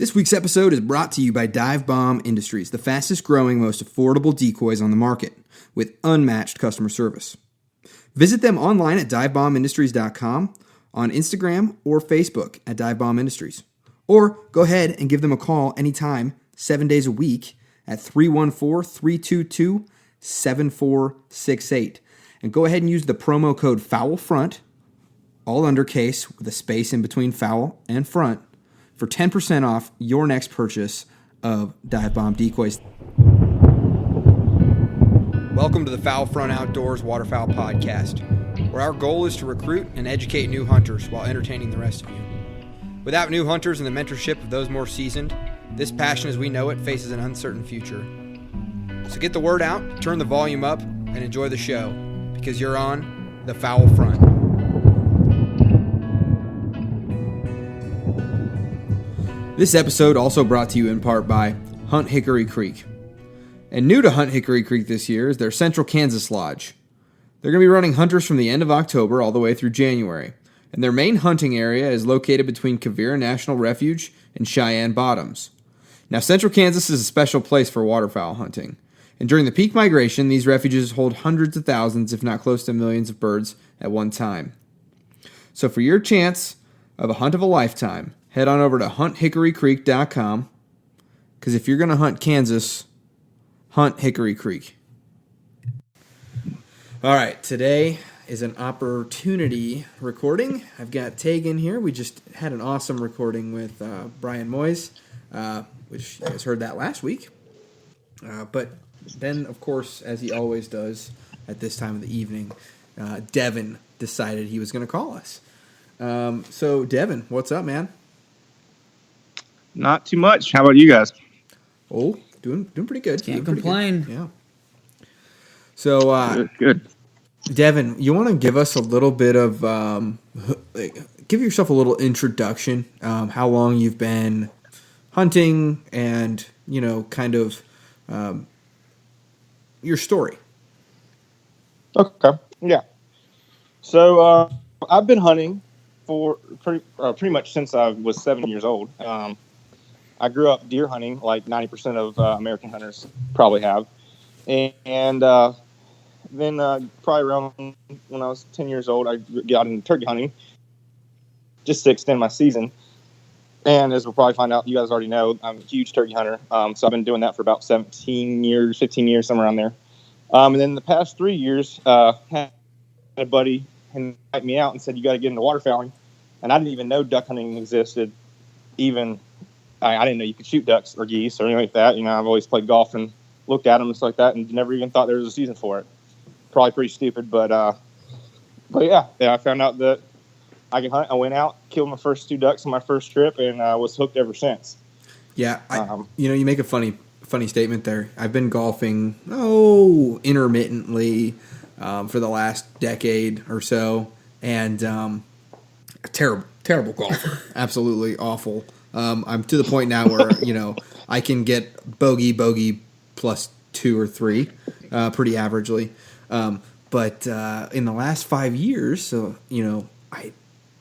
This week's episode is brought to you by Dive Bomb Industries, the fastest growing, most affordable decoys on the market, with unmatched customer service. Visit them online at divebombindustries.com, on Instagram or Facebook at Dive Bomb Industries. Or go ahead and give them a call anytime, 7 days a week, at 314-322-7468. And go ahead and use the promo code FOWLFRONT, all undercase with a space in between foul and front, for 10% off your next purchase of Dive Bomb decoys. Welcome to the Fowl Front Outdoors Waterfowl Podcast, where our goal is to recruit and educate new hunters while entertaining the rest of you. Without new hunters and the mentorship of those more seasoned, this passion as we know it faces an uncertain future. So get the word out, turn the volume up, and enjoy the show, because you're on the Fowl Front. This episode also brought to you in part by Hunt Hickory Creek. And new to Hunt Hickory Creek this year is their Central Kansas Lodge. They're going to be running hunters from the end of October all the way through January. And their main hunting area is located between Quivira National Refuge and Cheyenne Bottoms. Now, Central Kansas is a special place for waterfowl hunting. And during the peak migration, these refuges hold hundreds of thousands, if not close to millions of birds at one time. So for your chance of a hunt of a lifetime, head on over to hunthickorycreek.com, because if you're going to hunt Kansas, hunt Hickory Creek. All right, today is an opportunity recording. I've got Tegan here. We just had an awesome recording with Brian Moyes, which you guys heard that last week. But then, of course, as he always does at this time of the evening, Devan decided he was going to call us. So, Devan, what's up, man? Not too much. How about you guys? Oh, doing pretty good. Can't complain. Yeah. So, Good. Devan, you want to give us a little bit of, give yourself a little introduction, how long you've been hunting and, kind of your story. Okay. Yeah. So I've been hunting for pretty much since I was 7 years old. I grew up deer hunting, like 90% of American hunters probably have. And then probably around when I was 10 years old, I got into turkey hunting just to extend my season. And as we'll probably find out, you guys already know, I'm a huge turkey hunter. So I've been doing that for about 15 years, somewhere around there. And then the past 3 years, had a buddy invite me out and said, you got to get into waterfowling. And I didn't even know duck hunting existed. I didn't know you could shoot ducks or geese or anything like that. I've always played golf and looked at them and stuff like that and never even thought there was a season for it. Probably pretty stupid, but yeah, I found out that I can hunt. I went out, killed my first 2 ducks on my first trip, and was hooked ever since. Yeah, you make a funny statement there. I've been golfing, intermittently for the last decade or so, and a terrible golfer. Absolutely awful. I'm to the point now where, I can get bogey plus 2 or 3 pretty averagely. But in the last 5 years, so,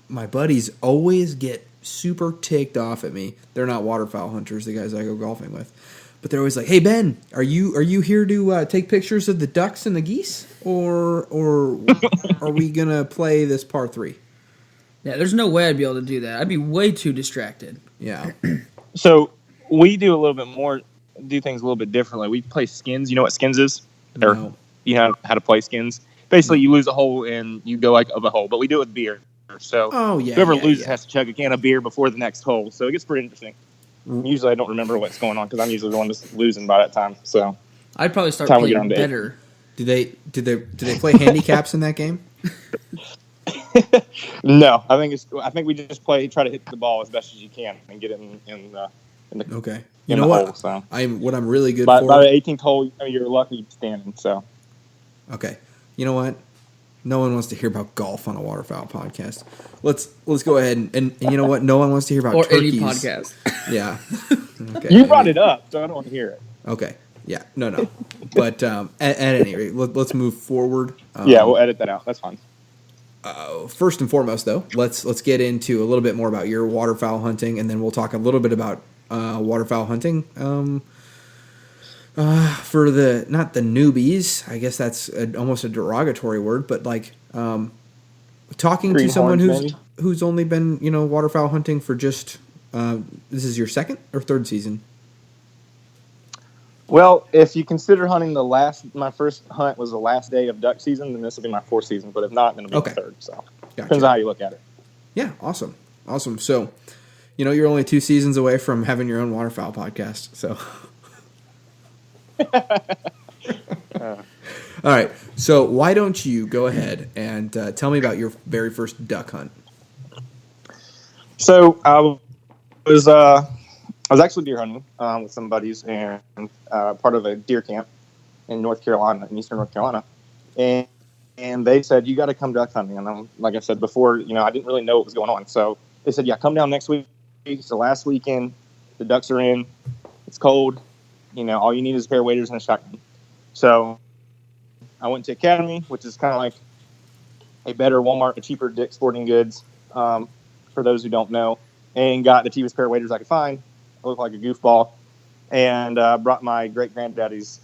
my buddies always get super ticked off at me. They're not waterfowl hunters, the guys I go golfing with. But they're always like, "Hey Ben, are you here to take pictures of the ducks and the geese, or are we gonna play this par 3?" Yeah, there's no way I'd be able to do that. I'd be way too distracted. Yeah. So we do things a little bit differently. We play skins. You know what skins is? No. Or you know how to play skins. Basically, you lose a hole and you go of a hole, but we do it with beer. So whoever loses has to chug a can of beer before the next hole. So it gets pretty interesting. Usually I don't remember what's going on because I'm usually the one that's losing by that time. So I'd probably start playing better. Do they play handicaps in that game? No, I think we just try to hit the ball as best as you can and get it in the okay. You know what? Hole, so. I'm really good for. By the 18th hole, you're lucky standing. So okay. You know what? No one wants to hear about golf on a waterfowl podcast. Let's go ahead and you know what? No one wants to hear about turkeys. Any podcast. Yeah. Okay. You brought it up, so I don't want to hear it. Okay. Yeah. No. But at any rate, let's move forward. Yeah, we'll edit that out. That's fine. First and foremost, though, let's get into a little bit more about your waterfowl hunting, and then we'll talk a little bit about waterfowl hunting. For not the newbies, I guess that's almost a derogatory word, but like talking to someone who's only been waterfowl hunting for just this is your second or third season. Well, if you consider hunting my first hunt was the last day of duck season, then this will be my fourth season. But if not, then it'll be my third. So Gotcha. Depends on how you look at it. Yeah, awesome. So, you're only 2 seasons away from having your own waterfowl podcast. So, all right. So why don't you go ahead and tell me about your very first duck hunt? So I was actually deer hunting with some buddies and part of a deer camp in North Carolina, in eastern North Carolina, and they said you got to come duck hunting. And like I said before, I didn't really know what was going on, so they said, yeah, come down next week. It's the last weekend. The ducks are in. It's cold. All you need is a pair of waders and a shotgun. So I went to Academy, which is kind of like a better Walmart, a cheaper Dick's Sporting Goods, for those who don't know, and got the cheapest pair of waders I could find. I looked like a goofball, and brought my great-granddaddy's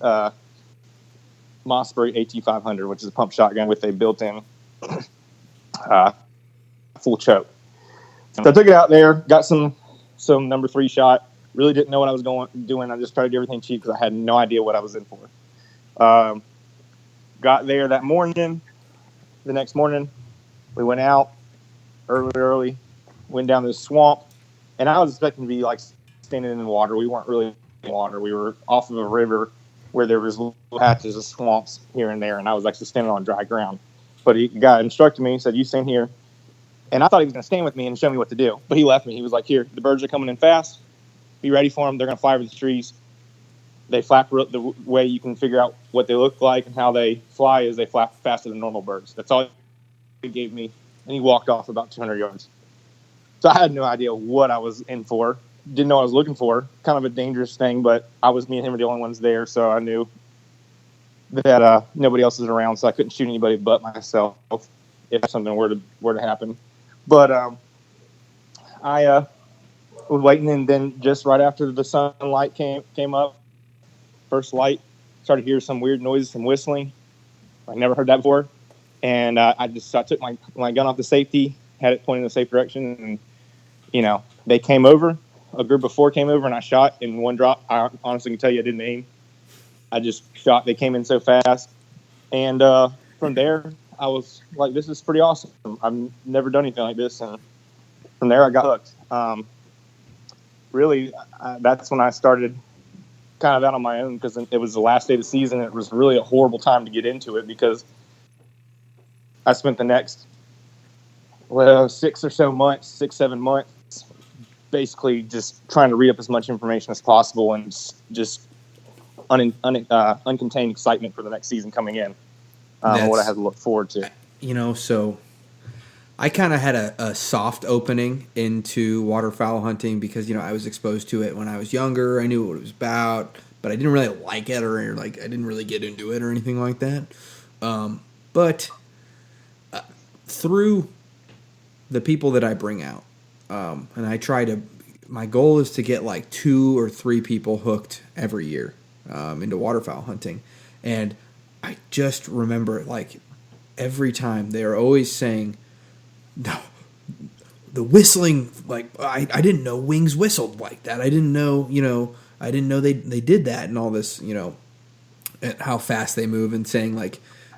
Mossbury AT500, which is a pump shotgun with a built-in full choke. So I took it out there, got some number 3 shot. Really didn't know what I was doing. I just tried to do everything cheap because I had no idea what I was in for. Got there that morning. The next morning, we went out early, went down this swamp, and I was expecting to be like standing in the water. We weren't really in water. We were off of a river where there was little patches of swamps here and there, and I was actually standing on dry ground. But the guy instructed me, he said, you stand here. And I thought he was going to stand with me and show me what to do. But he left me. He was like, here, the birds are coming in fast. Be ready for them. They're going to fly over the trees. They flap the way you can figure out what they look like and how they fly is they flap faster than normal birds. That's all he gave me. And he walked off about 200 yards. So I had no idea what I was in for. Didn't know what I was looking for. Kind of a dangerous thing, but me and him were the only ones there, so I knew that nobody else was around, so I couldn't shoot anybody but myself if something were to happen. But I was waiting, and then just right after the sunlight came up, first light, started to hear some weird noises, some whistling. I never heard that before. And I took my gun off the safety, had it pointed in the safe direction, and, they came over. A group of 4 came over, and I shot in one drop. I honestly can tell you I didn't aim. I just shot. They came in so fast. And from there, I was like, this is pretty awesome. I've never done anything like this. And from there, I got hooked. Really, that's when I started kind of out on my own because it was the last day of the season. It was really a horrible time to get into it because I spent the next 6 or so months, 6-7 months, basically just trying to read up as much information as possible and just uncontained excitement for the next season coming in. What I had to look forward to. So I kind of had a soft opening into waterfowl hunting because, I was exposed to it when I was younger. I knew what it was about, but I didn't really like it or I didn't really get into it or anything like that. But through the people that I bring out, and I my goal is to get like 2 or 3 people hooked every year into waterfowl hunting. And I just remember every time they are always saying, no, the whistling, I didn't know wings whistled like that. I didn't know, I didn't know they did that and all this, and how fast they move and saying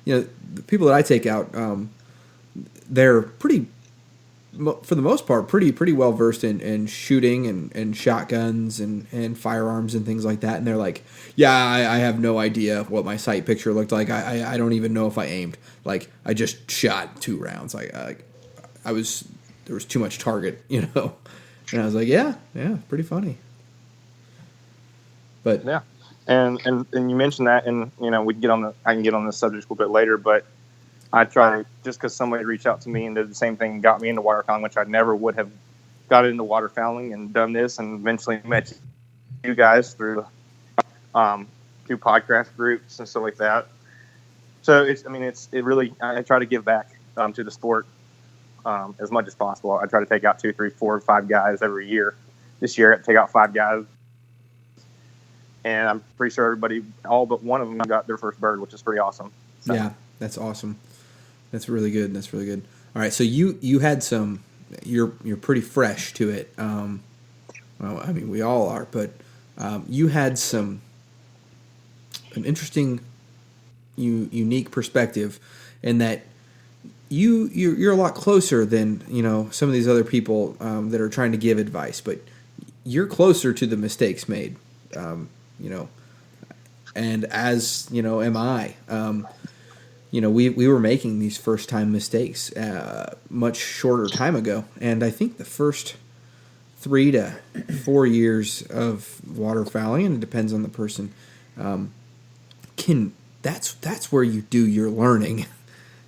the people that I take out, they're pretty, for the most part, pretty well versed in shooting and shotguns and firearms and things like that. And they're like, yeah, I have no idea what my sight picture looked like. I don't even know if I aimed. I just shot 2 rounds. There was too much target, And I was like, yeah, pretty funny. But yeah, and you mentioned that, and I can get on this subject a little bit later, but I try, just because somebody reached out to me and did the same thing and got me into waterfowling, which I never would have got into waterfowling and done this, and eventually met you guys through podcast groups and stuff like that. So it really, I try to give back to the sport as much as possible. I try to take out 2, 3, 4, 5 guys every year this year. I had to take out 5 guys. And I'm pretty sure everybody, all but one of them, got their first bird, which is pretty awesome. So. Yeah, that's awesome. That's really good. All right, so you had some. You're pretty fresh to it. Well, I mean, we all are, but you had an interesting, unique perspective, in that you're a lot closer than some of these other people that are trying to give advice, but you're closer to the mistakes made. And as am I. We were making these first time mistakes much shorter time ago, and I think the first 3 to 4 years of waterfowling, and it depends on the person, that's where you do your learning.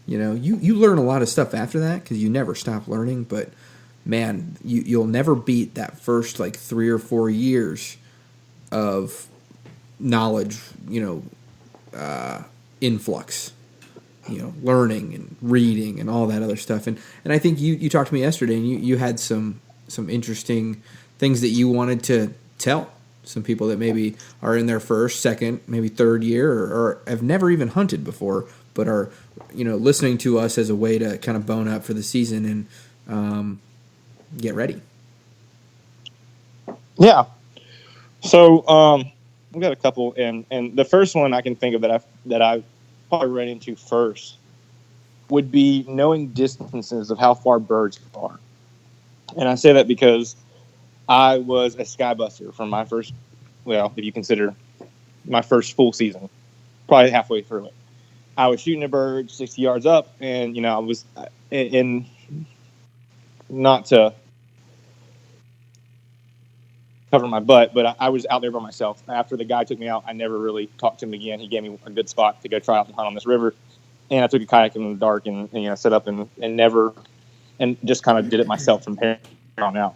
You learn a lot of stuff after that because you never stop learning, but man, you'll never beat that first 3 or 4 years of knowledge, influx, learning and reading and all that other stuff. And I think you talked to me yesterday, and you had some interesting things that you wanted to tell some people that maybe are in their first, second, maybe third year, or have never even hunted before, but are, listening to us as a way to kind of bone up for the season and get ready. Yeah. So we've got a couple, and the first one I can think of that I've probably run into first would be knowing distances of how far birds are. And I say that because I was a skybuster from my first, well, if you consider my first full season, probably halfway through it. I was shooting a bird 60 yards up, and, I was in, not to cover my butt, but I was out there by myself. After the guy took me out, I never really talked to him again. He gave me a good spot to go try out and hunt on this river. And I took a kayak in the dark and set up and just kind of did it myself from here on out.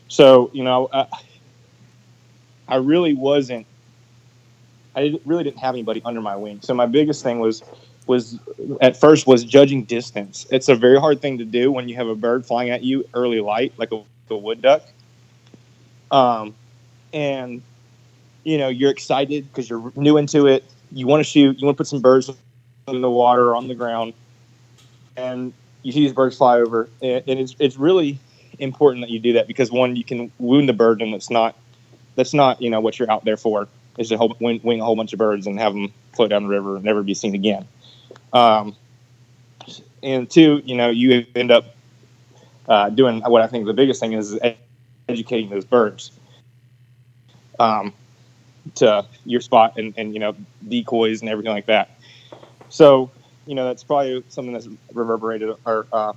So, I really didn't have anybody under my wing. So my biggest thing was at first judging distance. It's a very hard thing to do when you have a bird flying at you early light, like a wood duck. And you're excited because you're new into it. You want to shoot, you want to put some birds in the water or on the ground, and you see these birds fly over. And it's really important that you do that, because one, you can wound the bird, and that's not what you're out there for, is to wing a whole bunch of birds and have them float down the river and never be seen again. And two, you end up doing what I think the biggest thing is educating those birds to your spot and decoys and everything like that. So that's probably something that's reverberated or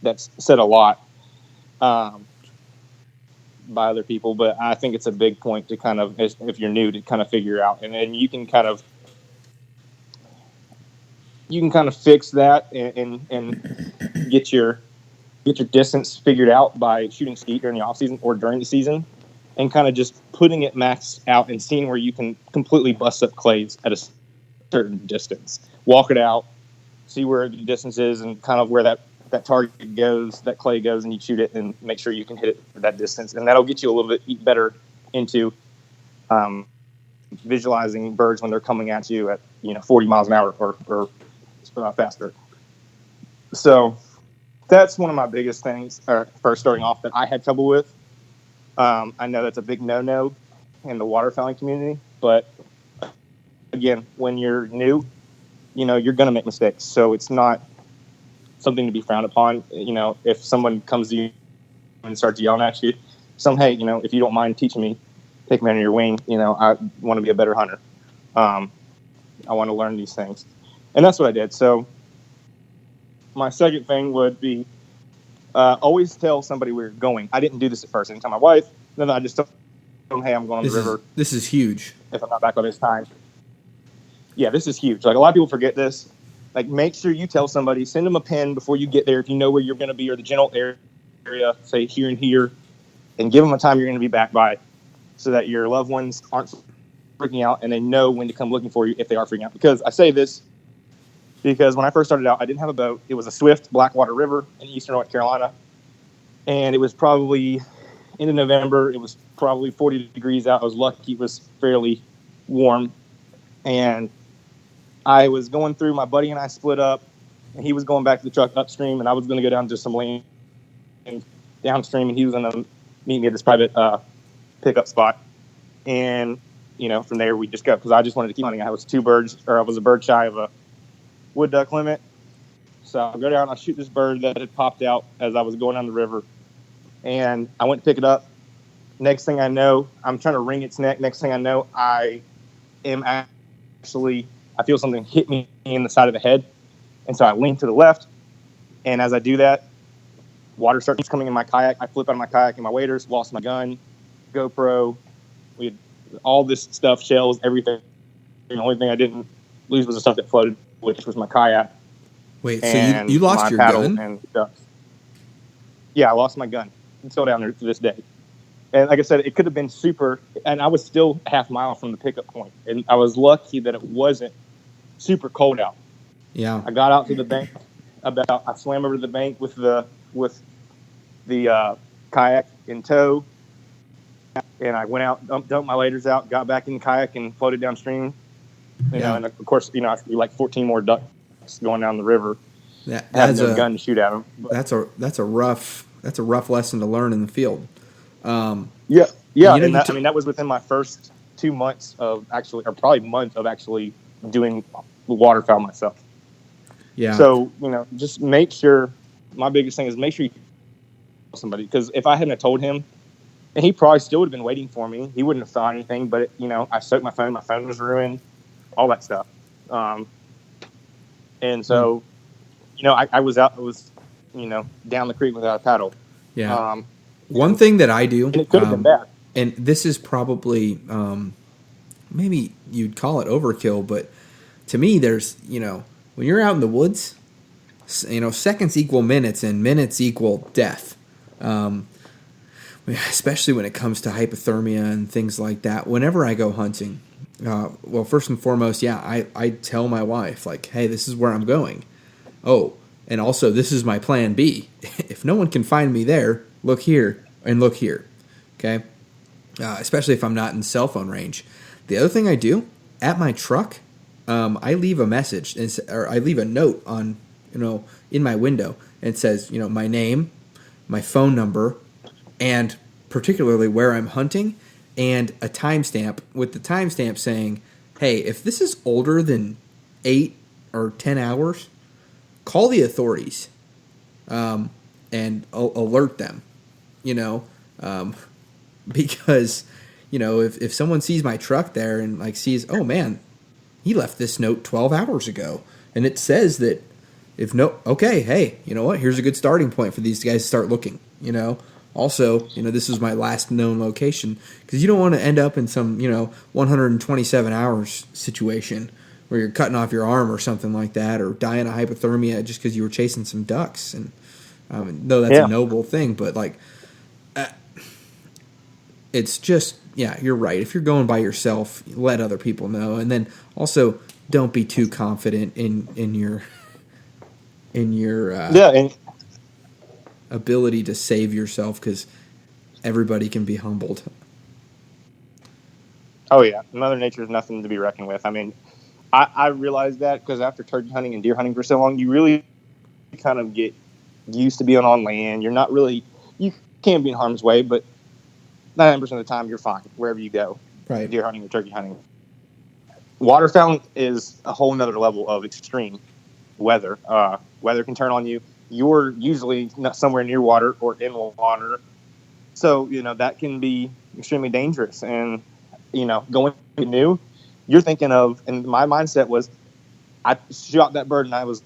that's said a lot by other people, but I think it's a big point to kind of, if you're new, to kind of figure out, and then you can kind of fix that and get your distance figured out by shooting skeet during the off season or during the season, and kind of just putting it max out and seeing where you can completely bust up clays at a certain distance. Walk it out, see where the distance is, and kind of where that target goes, that clay goes, and you shoot it and make sure you can hit it at that distance. And that'll get you a little bit better into visualizing birds when they're coming at you at 40 miles an hour or faster. So that's one of my biggest things first starting off that I had trouble with. I know that's a big no-no in the waterfowling community, but again, when you're new, you're going to make mistakes. So it's not something to be frowned upon. If someone comes to you and starts yelling at you, hey, if you don't mind teaching me, take me under your wing. I want to be a better hunter. I want to learn these things. And that's what I did. So my second thing would be always tell somebody where you're going. I didn't do this at first. I didn't tell my wife. Then I just told them, hey, I'm going on the river. This is huge. If I'm not back by this time. Yeah, this is huge. Like, a lot of people forget this. Like, make sure you tell somebody, send them a pin before you get there if you know where you're going to be, or the general area, say here and here, and give them a time you're going to be back by, so that your loved ones aren't freaking out and they know when to come looking for you if they are freaking out. Because I say this because when I first started out, I didn't have a boat. It was a Swift Blackwater River in eastern North Carolina, and it was probably end of November. It was probably 40 degrees out. I was lucky it was fairly warm. And I was going through, my buddy and I split up, and he was going back to the truck upstream, and I was going to go down to some land downstream, and he was going to meet me at this private pickup spot. And, from there we just go, because I just wanted to keep hunting. I was I was a bird shy of a wood duck limit. So I go down, I shoot this bird that had popped out as I was going down the river. And I went to pick it up. Next thing I know, I'm trying to wring its neck. Next thing I know, I feel something hit me in the side of the head. And so I lean to the left. And as I do that, water starts coming in my kayak. I flip out of my kayak and my waders, lost my gun, GoPro. We had all this stuff, shells, everything. The only thing I didn't lose was the stuff that floated, which was my kayak. Wait, so you lost your gun? And ducks. Yeah, I lost my gun. It's still down there to this day. And like I said, it could have been super, and I was still half mile from the pickup point. And I was lucky that it wasn't super cold out. Yeah. I got out to the bank I swam over to the bank with the kayak in tow. And I went out, dumped my laders out, got back in the kayak and floated downstream. And of course, I could be like 14 more ducks going down the river. Having no gun to shoot at them. But That's a rough lesson to learn in the field. Yeah. That was within my first 2 months of probably month of actually doing waterfowl myself. Yeah. So, just make sure, my biggest thing is make sure you tell somebody, because if I hadn't have told him, and he probably still would have been waiting for me, he wouldn't have thought anything, but, I soaked my phone was ruined, all that stuff. And so, I was down the creek without a paddle. Yeah. One thing that I do, and it could have been bad. And this is probably, maybe you'd call it overkill, but to me, there's, when you're out in the woods, seconds equal minutes and minutes equal death. Especially when it comes to hypothermia and things like that. Whenever I go hunting, well, first and foremost, I tell my wife, like, hey, this is where I'm going. Oh, and also this is my plan B. If no one can find me there, look here and look here. Okay? Especially if I'm not in cell phone range. The other thing I do, at my truck, I leave a message, or I leave a note on, in my window. And it says, my name, my phone number, and particularly where I'm hunting, and a timestamp, with the timestamp saying, hey, if this is older than 8 or 10 hours, call the authorities and alert them, because, if someone sees my truck there and sees, oh man, he left this note 12 hours ago, and it says that hey, you know what? Here's a good starting point for these guys to start looking, Also, this is my last known location, because you don't want to end up in some, 127 hours situation where you're cutting off your arm or something like that, or dying of hypothermia just because you were chasing some ducks. And no, that's a noble thing, but it's just, you're right. If you're going by yourself, let other people know, and then also don't be too confident in your ability to save yourself, because everybody can be humbled. Oh yeah, Mother Nature is nothing to be reckoned with. I mean, I realized that because after turkey hunting and deer hunting for so long, you really kind of get used to being on land. You're not really, you can be in harm's way, but 99% of the time you're fine wherever you go. Right. Deer hunting or turkey hunting. Waterfowl is a whole nother level of extreme weather. Weather can turn on you. You're usually not somewhere near water or in water. So, that can be extremely dangerous. And, going new, you're thinking of, and my mindset was, I shot that bird and I was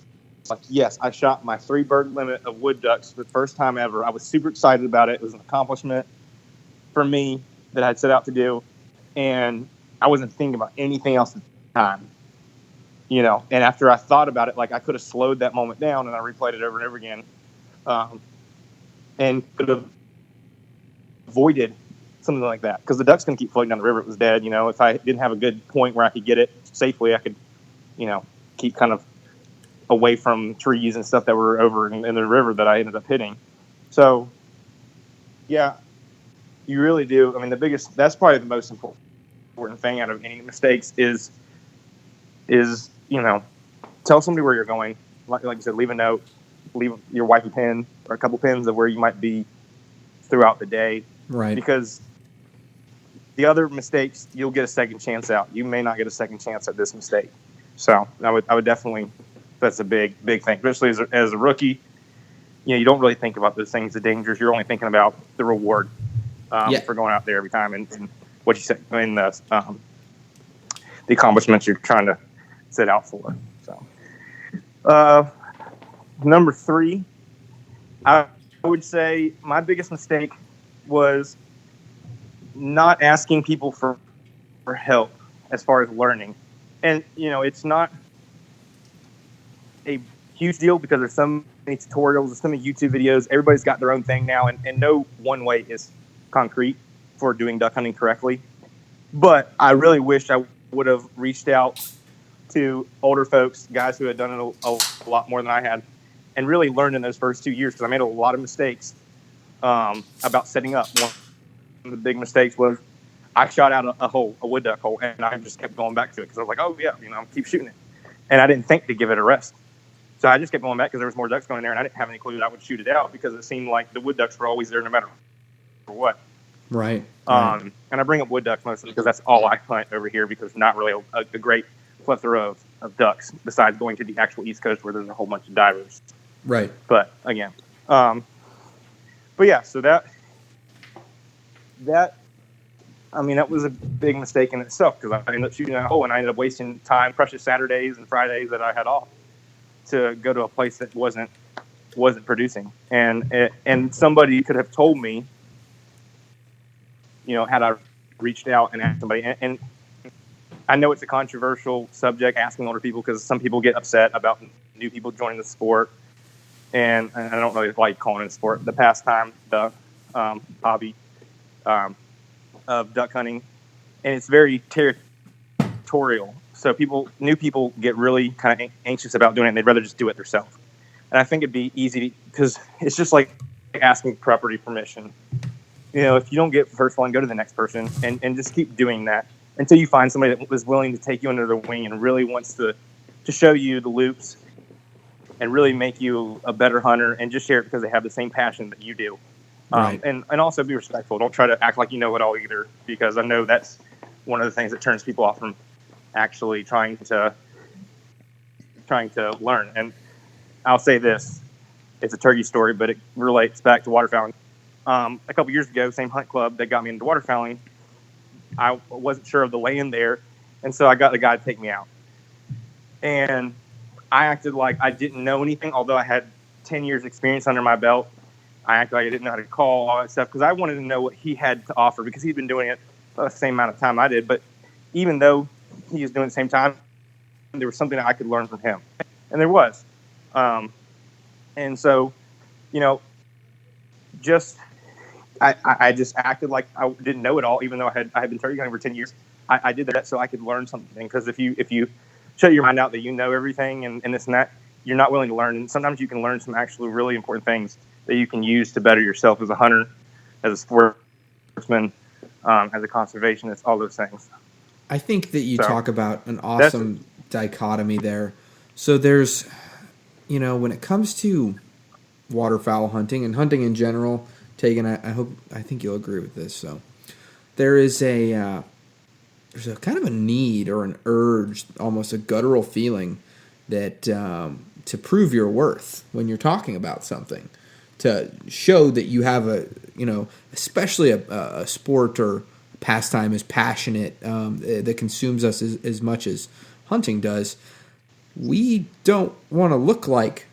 like, yes, I shot my 3 bird limit of wood ducks for the first time ever. I was super excited about it. It was an accomplishment for me that I'd set out to do. And I wasn't thinking about anything else at the time. And after I thought about it, I could have slowed that moment down, and I replayed it over and over again, and could have avoided something like that, because the duck's going to keep floating down the river. It was dead. If I didn't have a good point where I could get it safely, I could, keep kind of away from trees and stuff that were over in the river that I ended up hitting. So, yeah, You really do. I mean, that's probably the most important thing out of any mistakes is tell somebody where you're going. Like you said, leave a note, leave your wife a pin or a couple pins of where you might be throughout the day. Right. Because the other mistakes, you'll get a second chance out. You may not get a second chance at this mistake. So I would definitely, that's a big thing, especially as a rookie. You don't really think about those things, the dangers. You're only thinking about the reward for going out there every time and what you said in the accomplishments you're trying to set out for. So, number 3, I would say my biggest mistake was not asking people for help as far as learning. And, it's not a huge deal because there's so many tutorials, there's so many YouTube videos. Everybody's got their own thing now, and no one way is concrete for doing duck hunting correctly. But I really wish I would have reached out to older folks, guys who had done it a lot more than I had, and really learned in those first 2 years because I made a lot of mistakes about setting up. One of the big mistakes was I shot out a wood duck hole, and I just kept going back to it because I was like, oh, yeah, keep shooting it. And I didn't think to give it a rest. So I just kept going back because there was more ducks going there, and I didn't have any clue that I would shoot it out because it seemed like the wood ducks were always there no matter what. Right. And I bring up wood ducks mostly because that's all I hunt over here because there's not really a great plethora of ducks besides going to the actual East Coast where there's a whole bunch of divers. Right. But again, but yeah, so that was a big mistake in itself because I ended up shooting that hole and I ended up wasting time, precious Saturdays and Fridays that I had off to go to a place that wasn't producing. And somebody could have told me, had I reached out and asked somebody. And I know it's a controversial subject, asking older people, because some people get upset about new people joining the sport. And I don't really like calling it a sport, the pastime, the hobby of duck hunting. And it's very territorial. So new people get really kind of anxious about doing it, and they'd rather just do it themselves. And I think it'd be easy because it's just like asking property permission. If you don't get the first one, go to the next person and just keep doing that until you find somebody that was willing to take you under their wing and really wants to show you the loops and really make you a better hunter and just share it because they have the same passion that you do. Right. And also be respectful. Don't try to act like you know it all either, because I know that's one of the things that turns people off from actually trying to learn. And I'll say this, it's a turkey story, but it relates back to waterfowling. A couple years ago, same hunt club that got me into waterfowling, I wasn't sure of the land there, and so I got the guy to take me out. And I acted like I didn't know anything, although I had 10 years experience under my belt. I acted like I didn't know how to call, all that stuff, because I wanted to know what he had to offer, because he'd been doing it the same amount of time I did. But even though he was doing it at the same time, there was something that I could learn from him. And there was. And so, I just acted like I didn't know it all, even though I had been turkey hunting for 10 years. I did that so I could learn something, because if you shut your mind out that you know everything and this and that, you're not willing to learn. And sometimes you can learn some actually really important things that you can use to better yourself as a hunter, as a sportsman, as a conservationist, all those things. I think that you talk about an awesome dichotomy there. So there's, when it comes to waterfowl hunting and hunting in general, Tegan, I think you'll agree with this. So there's a kind of a need or an urge, almost a guttural feeling that to prove your worth when you're talking about something, to show that you have especially a sport or pastime is passionate, that consumes us as much as hunting does. We don't want to look like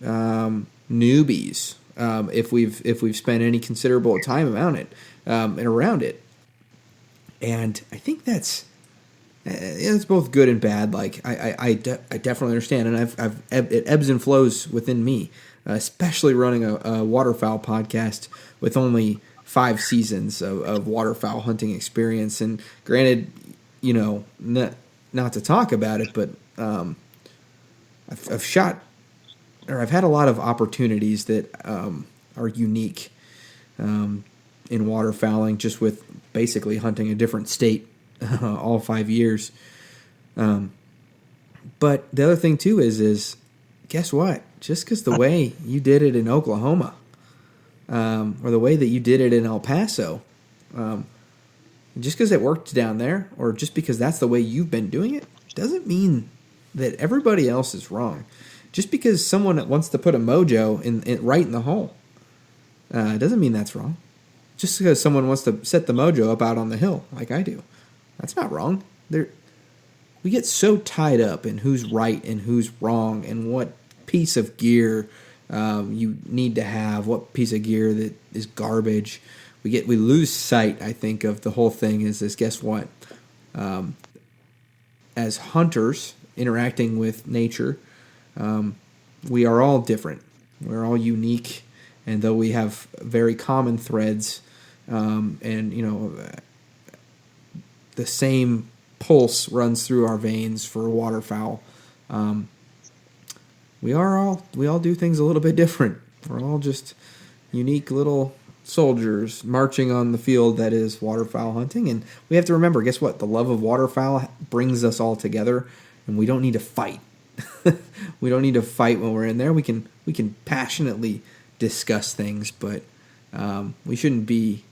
newbies if we've spent any considerable time around it and around it. And I think that's it's both good and bad. Like I definitely understand, and it ebbs and flows within me, especially running a waterfowl podcast with only 5 seasons of waterfowl hunting experience. And granted, not to talk about it, but I've shot, or I've had a lot of opportunities that are unique. in waterfowling, just with basically hunting a different state all 5 years. But the other thing too is guess what? Just because the way you did it in Oklahoma, or the way that you did it in El Paso, just because it worked down there, or just because that's the way you've been doing it, doesn't mean that everybody else is wrong. Just because someone wants to put a mojo right in the hole, doesn't mean that's wrong. Just because someone wants to set the mojo up out on the hill, like I do, that's not wrong. We get so tied up in who's right and who's wrong, and what piece of gear you need to have, what piece of gear that is garbage. We lose sight, I think, of the whole thing. Is this? Guess what? As hunters interacting with nature, we are all different. We're all unique, and though we have very common threads, and the same pulse runs through our veins for waterfowl, we all do things a little bit different. We're all just unique little soldiers marching on the field that is waterfowl hunting, and we have to remember, guess what? The love of waterfowl brings us all together, and we don't need to fight. We don't need to fight when we're in there. We can passionately discuss things, but we shouldn't be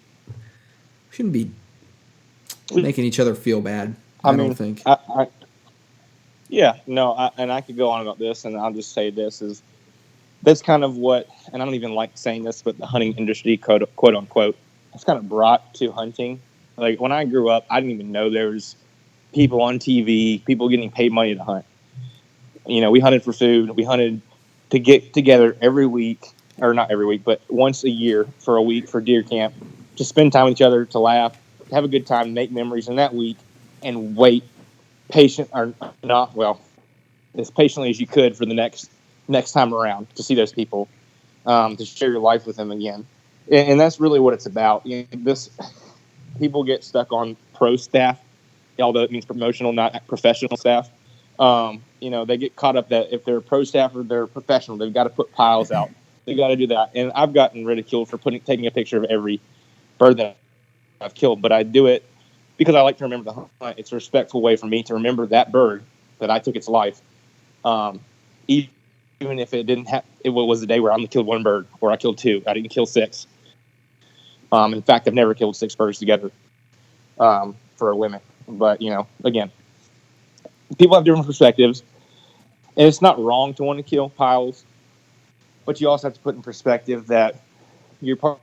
making each other feel bad. I don't think. And I could go on about this, and I'll just say this is that's kind of what, and I don't even like saying this, but the hunting industry, quote unquote, it's kind of brought to hunting. Like when I grew up, I didn't even know there was people on TV, people getting paid money to hunt. We hunted for food. We hunted to get together every week, or not every week, but once a year for a week for deer camp, to spend time with each other, to laugh, to have a good time, make memories in that week, and wait as patiently as you could for the next time around to see those people, to share your life with them again. And that's really what it's about. People get stuck on pro staff, although it means promotional, not professional staff. They get caught up that if they're a pro staff or they're professional, they've got to put piles out. They've got to do that. And I've gotten ridiculed for taking a picture of every bird that I've killed, but I do it because I like to remember the hunt. It's a respectful way for me to remember that bird that I took its life. Even if it was a day where I only killed one bird, or I killed two. I didn't kill six. In fact, I've never killed six birds together for a limit. But, again, people have different perspectives. And it's not wrong to want to kill piles, but you also have to put in perspective that you're part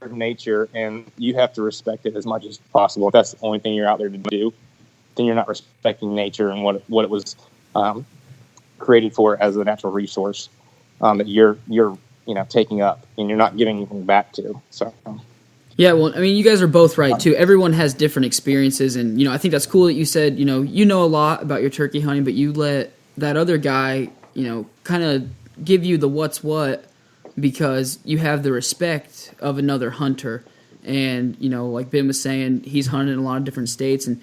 of nature and you have to respect it as much as possible. If that's the only thing you're out there to do, then you're not respecting nature and what it was created for as a natural resource that you're taking up, and you're not giving anything back to. So. Yeah, well, I mean, you guys are both right, too. Everyone has different experiences, and, I think that's cool that you said, you know a lot about your turkey hunting, but you let that other guy, kind of give you the what's what, because you have the respect of another hunter. And, like Ben was saying, he's hunted in a lot of different states, and,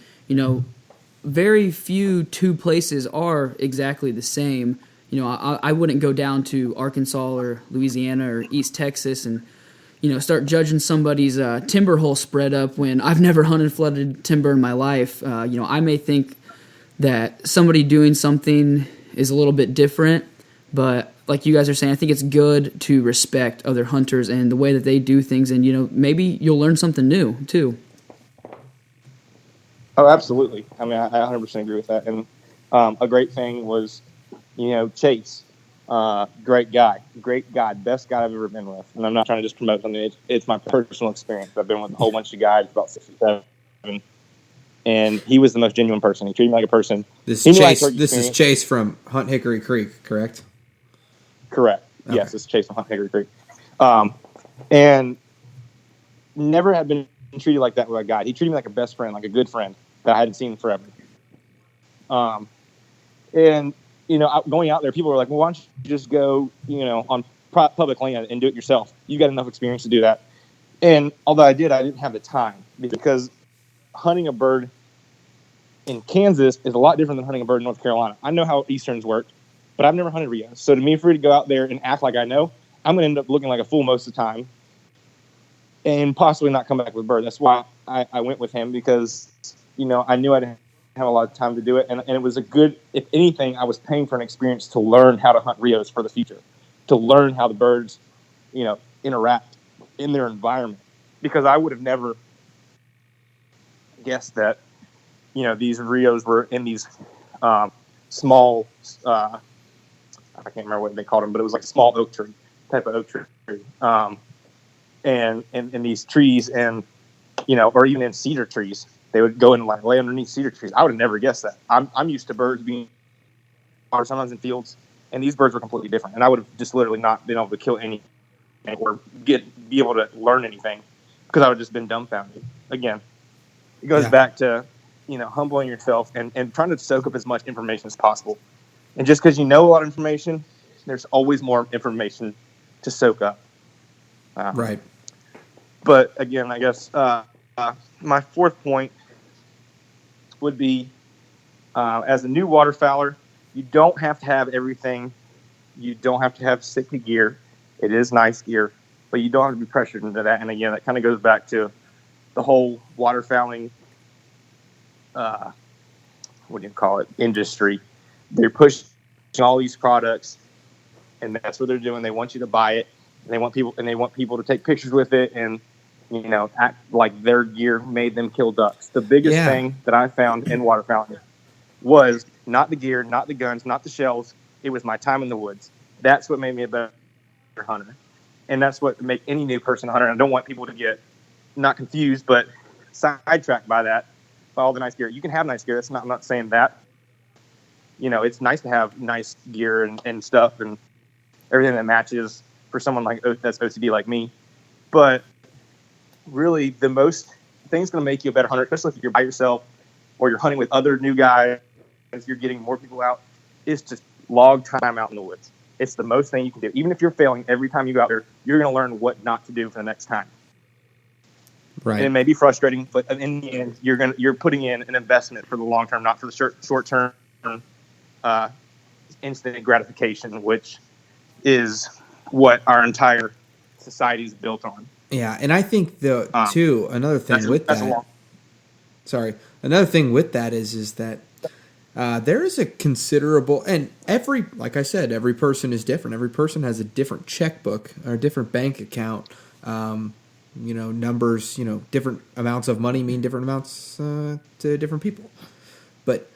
very few two places are exactly the same. I wouldn't go down to Arkansas or Louisiana or East Texas and, start judging somebody's timber hole spread up when I've never hunted flooded timber in my life. I may think that somebody doing something is a little bit different, but like you guys are saying, I think it's good to respect other hunters and the way that they do things, and, maybe you'll learn something new, too. Oh, absolutely. I mean, I 100% agree with that. And a great thing was, Chase, great guy, best guy I've ever been with. And I'm not trying to just promote something. It's my personal experience. I've been with a whole bunch of guys, about 6 or 7, and he was the most genuine person. He treated me like a person. This is Chase from Hunt Hickory Creek, correct? Correct. Okay. Yes, this is Chase from Hunt Hickory Creek. And never had been treated like that with a guy. He treated me like a best friend, like a good friend that I hadn't seen forever. And going out there, people were like, well, why don't you just go, on public land and do it yourself? You got enough experience to do that. And although I didn't have the time, because hunting a bird in Kansas is a lot different than hunting a bird in North Carolina. I know how Easterns work, but I've never hunted Rios. So to me, for me to go out there and act like I know, I'm going to end up looking like a fool most of the time. and possibly not come back with a bird. That's why I went with him, because, I knew I didn't have a lot of time to do it. And it was a good, if anything, I was paying for an experience to learn how to hunt Rios for the future, to learn how the birds, interact in their environment, because I would have never guessed that, these Rios were in these small, I can't remember what they called them, but it was like a small type of oak tree. And these trees, and, or even in cedar trees, they would go and like lay underneath cedar trees. I would have never guessed that. I'm used to birds being sometimes in fields, and these birds were completely different. And I would have just literally not been able to kill any or be able to learn anything, because I would have just been dumbfounded. Again, it goes back to, humbling yourself and trying to soak up as much information as possible. And just because you know a lot of information, there's always more information to soak up. Right. But again, I guess my fourth point would be, as a new waterfowler, you don't have to have everything. You don't have to have sick gear. It is nice gear, but you don't have to be pressured into that. And again, that kind of goes back to the whole waterfowling, industry. They're pushing all these products, and that's what they're doing. They want you to buy it, and they want people to take pictures with it, and act like their gear made them kill ducks. The biggest thing that I found in waterfowling was not the gear, not the guns, not the shells. It was my time in the woods. That's what made me a better hunter, and that's what make any new person a hunter. And I don't want people to get not confused, but sidetracked by all the nice gear. You can have nice gear. I'm not saying that. It's nice to have nice gear and stuff and everything that matches for someone that's OCD like me. But really, the most thing's going to make you a better hunter, especially if you're by yourself or you're hunting with other new guys, as you're getting more people out, is to log time out in the woods. It's the most thing you can do. Even if you're failing every time you go out there, you're going to learn what not to do for the next time. Right. And it may be frustrating, but in the end, you're putting in an investment for the long term, not for the short term instant gratification, which is what our entire society is built on. Yeah, and I think another thing with that is that there is a considerable, and like I said, every person is different. Every person has a different checkbook or a different bank account. Numbers, different amounts of money mean different amounts to different people. But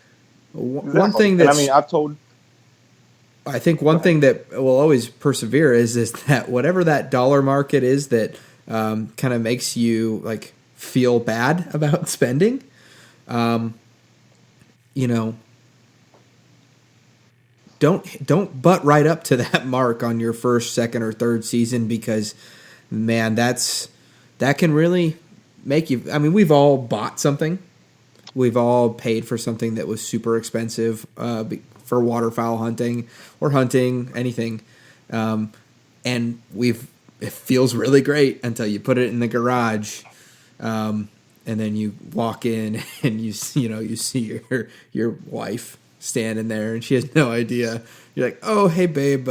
one thing that I think one thing that will always persevere is that whatever that dollar market is that kind of makes you like feel bad about spending, don't butt right up to that mark on your first, second, or third season, because man, that can really make you. I mean, we've all bought something. We've all paid for something that was super expensive for waterfowl hunting or hunting anything, and it feels really great until you put it in the garage, and then you walk in and you see your wife standing there and she has no idea. You're like, oh hey babe.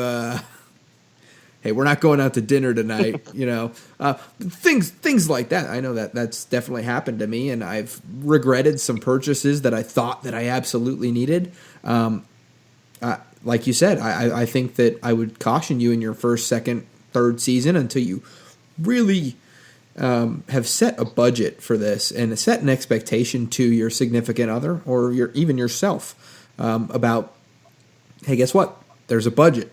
Hey, we're not going out to dinner tonight, things like that. I know that's definitely happened to me, and I've regretted some purchases that I thought that I absolutely needed. Like you said, I think that I would caution you in your first, second, third season until you really have set a budget for this and set an expectation to your significant other or even yourself about, hey, guess what? There's a budget.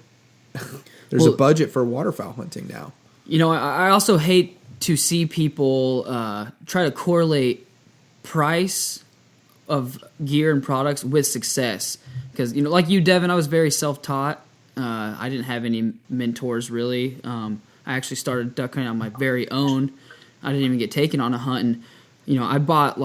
There's a budget for waterfowl hunting now. I also hate to see people try to correlate price of gear and products with success. Because, like you, Devin, I was very self-taught. I didn't have any mentors, really. I actually started duck hunting on my very own. I didn't even get taken on a hunt. And, I bought,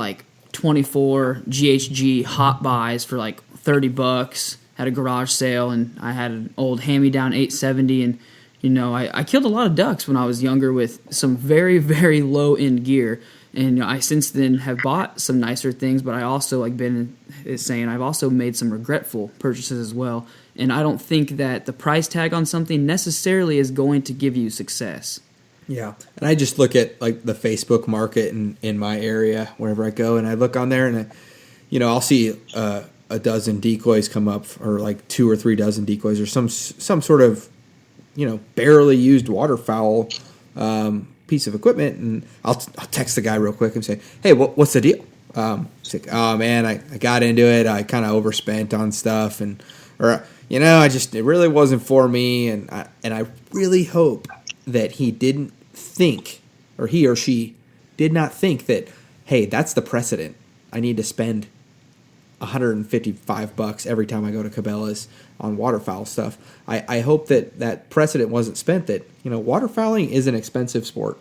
24 GHG hot buys for, $30. Had a garage sale, and I had an old hand-me-down 870, and I killed a lot of ducks when I was younger with some very, very low-end gear, and I since then have bought some nicer things, but I also, I've also made some regretful purchases as well, and I don't think that the price tag on something necessarily is going to give you success. Yeah, and I just look at like the Facebook market in my area wherever I go, and I look on there, and I'll see a dozen decoys come up, or like 2 or 3 dozen decoys, or some sort of barely used waterfowl piece of equipment, and I'll text the guy real quick and say, hey, what's the deal? He's like, oh man, I got into it. I kind of overspent on stuff, it really wasn't for me, and I really hope that he didn't think, or he or she did not think that, hey, that's the precedent. I need to spend $155 every time I go to Cabela's on waterfowl stuff. I hope that precedent wasn't spent, that waterfowling is an expensive sport,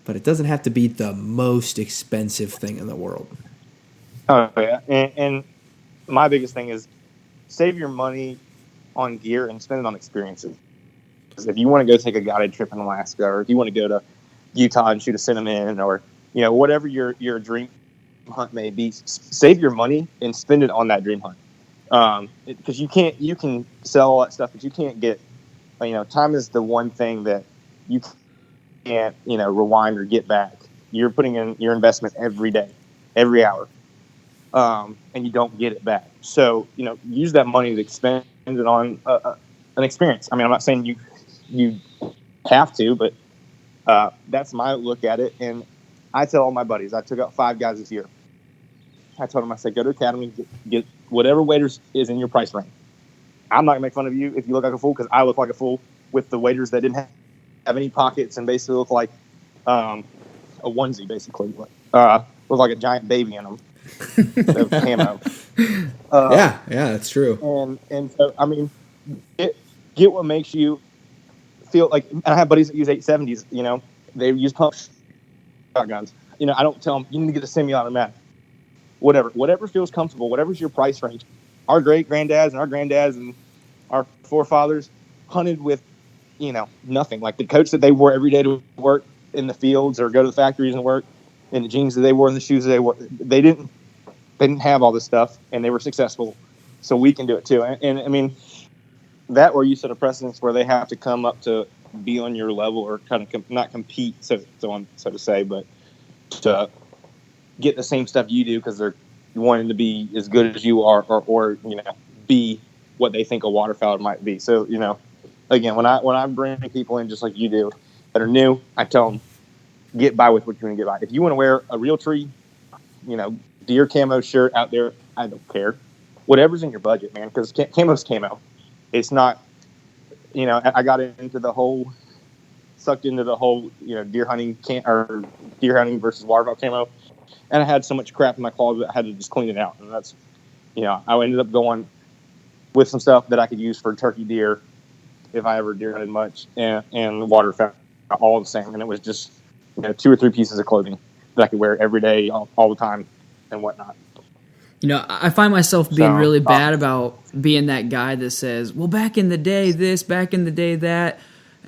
but it doesn't have to be the most expensive thing in the world. Oh yeah, and my biggest thing is save your money on gear and spend it on experiences. Because if you want to go take a guided trip in Alaska, or if you want to go to Utah and shoot a cinnamon, or whatever your dream hunt may be, save your money and spend it on that dream hunt. Because you can sell all that stuff, but you can't get. Time is the one thing that you can't rewind or get back. You're putting in your investment every day, every hour, and you don't get it back. So use that money to spend it on an experience. I mean, I'm not saying you have to, but that's my look at it. And I tell all my buddies, I took out 5 guys this year. I told them, I said, go to Academy, get whatever waders is in your price range. I'm not going to make fun of you if you look like a fool, because I look like a fool with the waders that didn't have any pockets and basically look like a onesie, basically. Look like a giant baby in them. Of camo. Yeah, that's true. And so, I mean, get what makes you feel like. And I have buddies that use 870s. They use pump shotguns. I don't tell them you need to get a semi-automatic. Whatever feels comfortable, whatever's your price range. Our great-granddads and our granddads and our forefathers hunted with, nothing. Like the coats that they wore every day to work in the fields or go to the factories and work, and the jeans that they wore and the shoes that they wore. They didn't have all this stuff, and they were successful. So we can do it too. And I mean, that where you set a precedence where they have to come up to be on your level, or kind of not compete, so to say, but to get the same stuff you do, because they're wanting to be as good as you are, or be what they think a waterfowl might be. So again, when I bring people in just like you do that are new, I tell them, get by with what you're going to get by. If you want to wear a real tree, deer camo shirt out there, I don't care. Whatever's in your budget, man, because camo's camo. It's not, I got sucked into the whole, deer hunting or deer hunting versus waterfowl camo, and I had so much crap in my closet I had to just clean it out. And that's, I ended up going with some stuff that I could use for turkey, deer, if I ever deer hunted much, and waterfowl, all the same. And it was just 2 or 3 pieces of clothing that I could wear every day, all the time, and whatnot. I find myself being really bad about being that guy that says, well, back in the day this, back in the day that.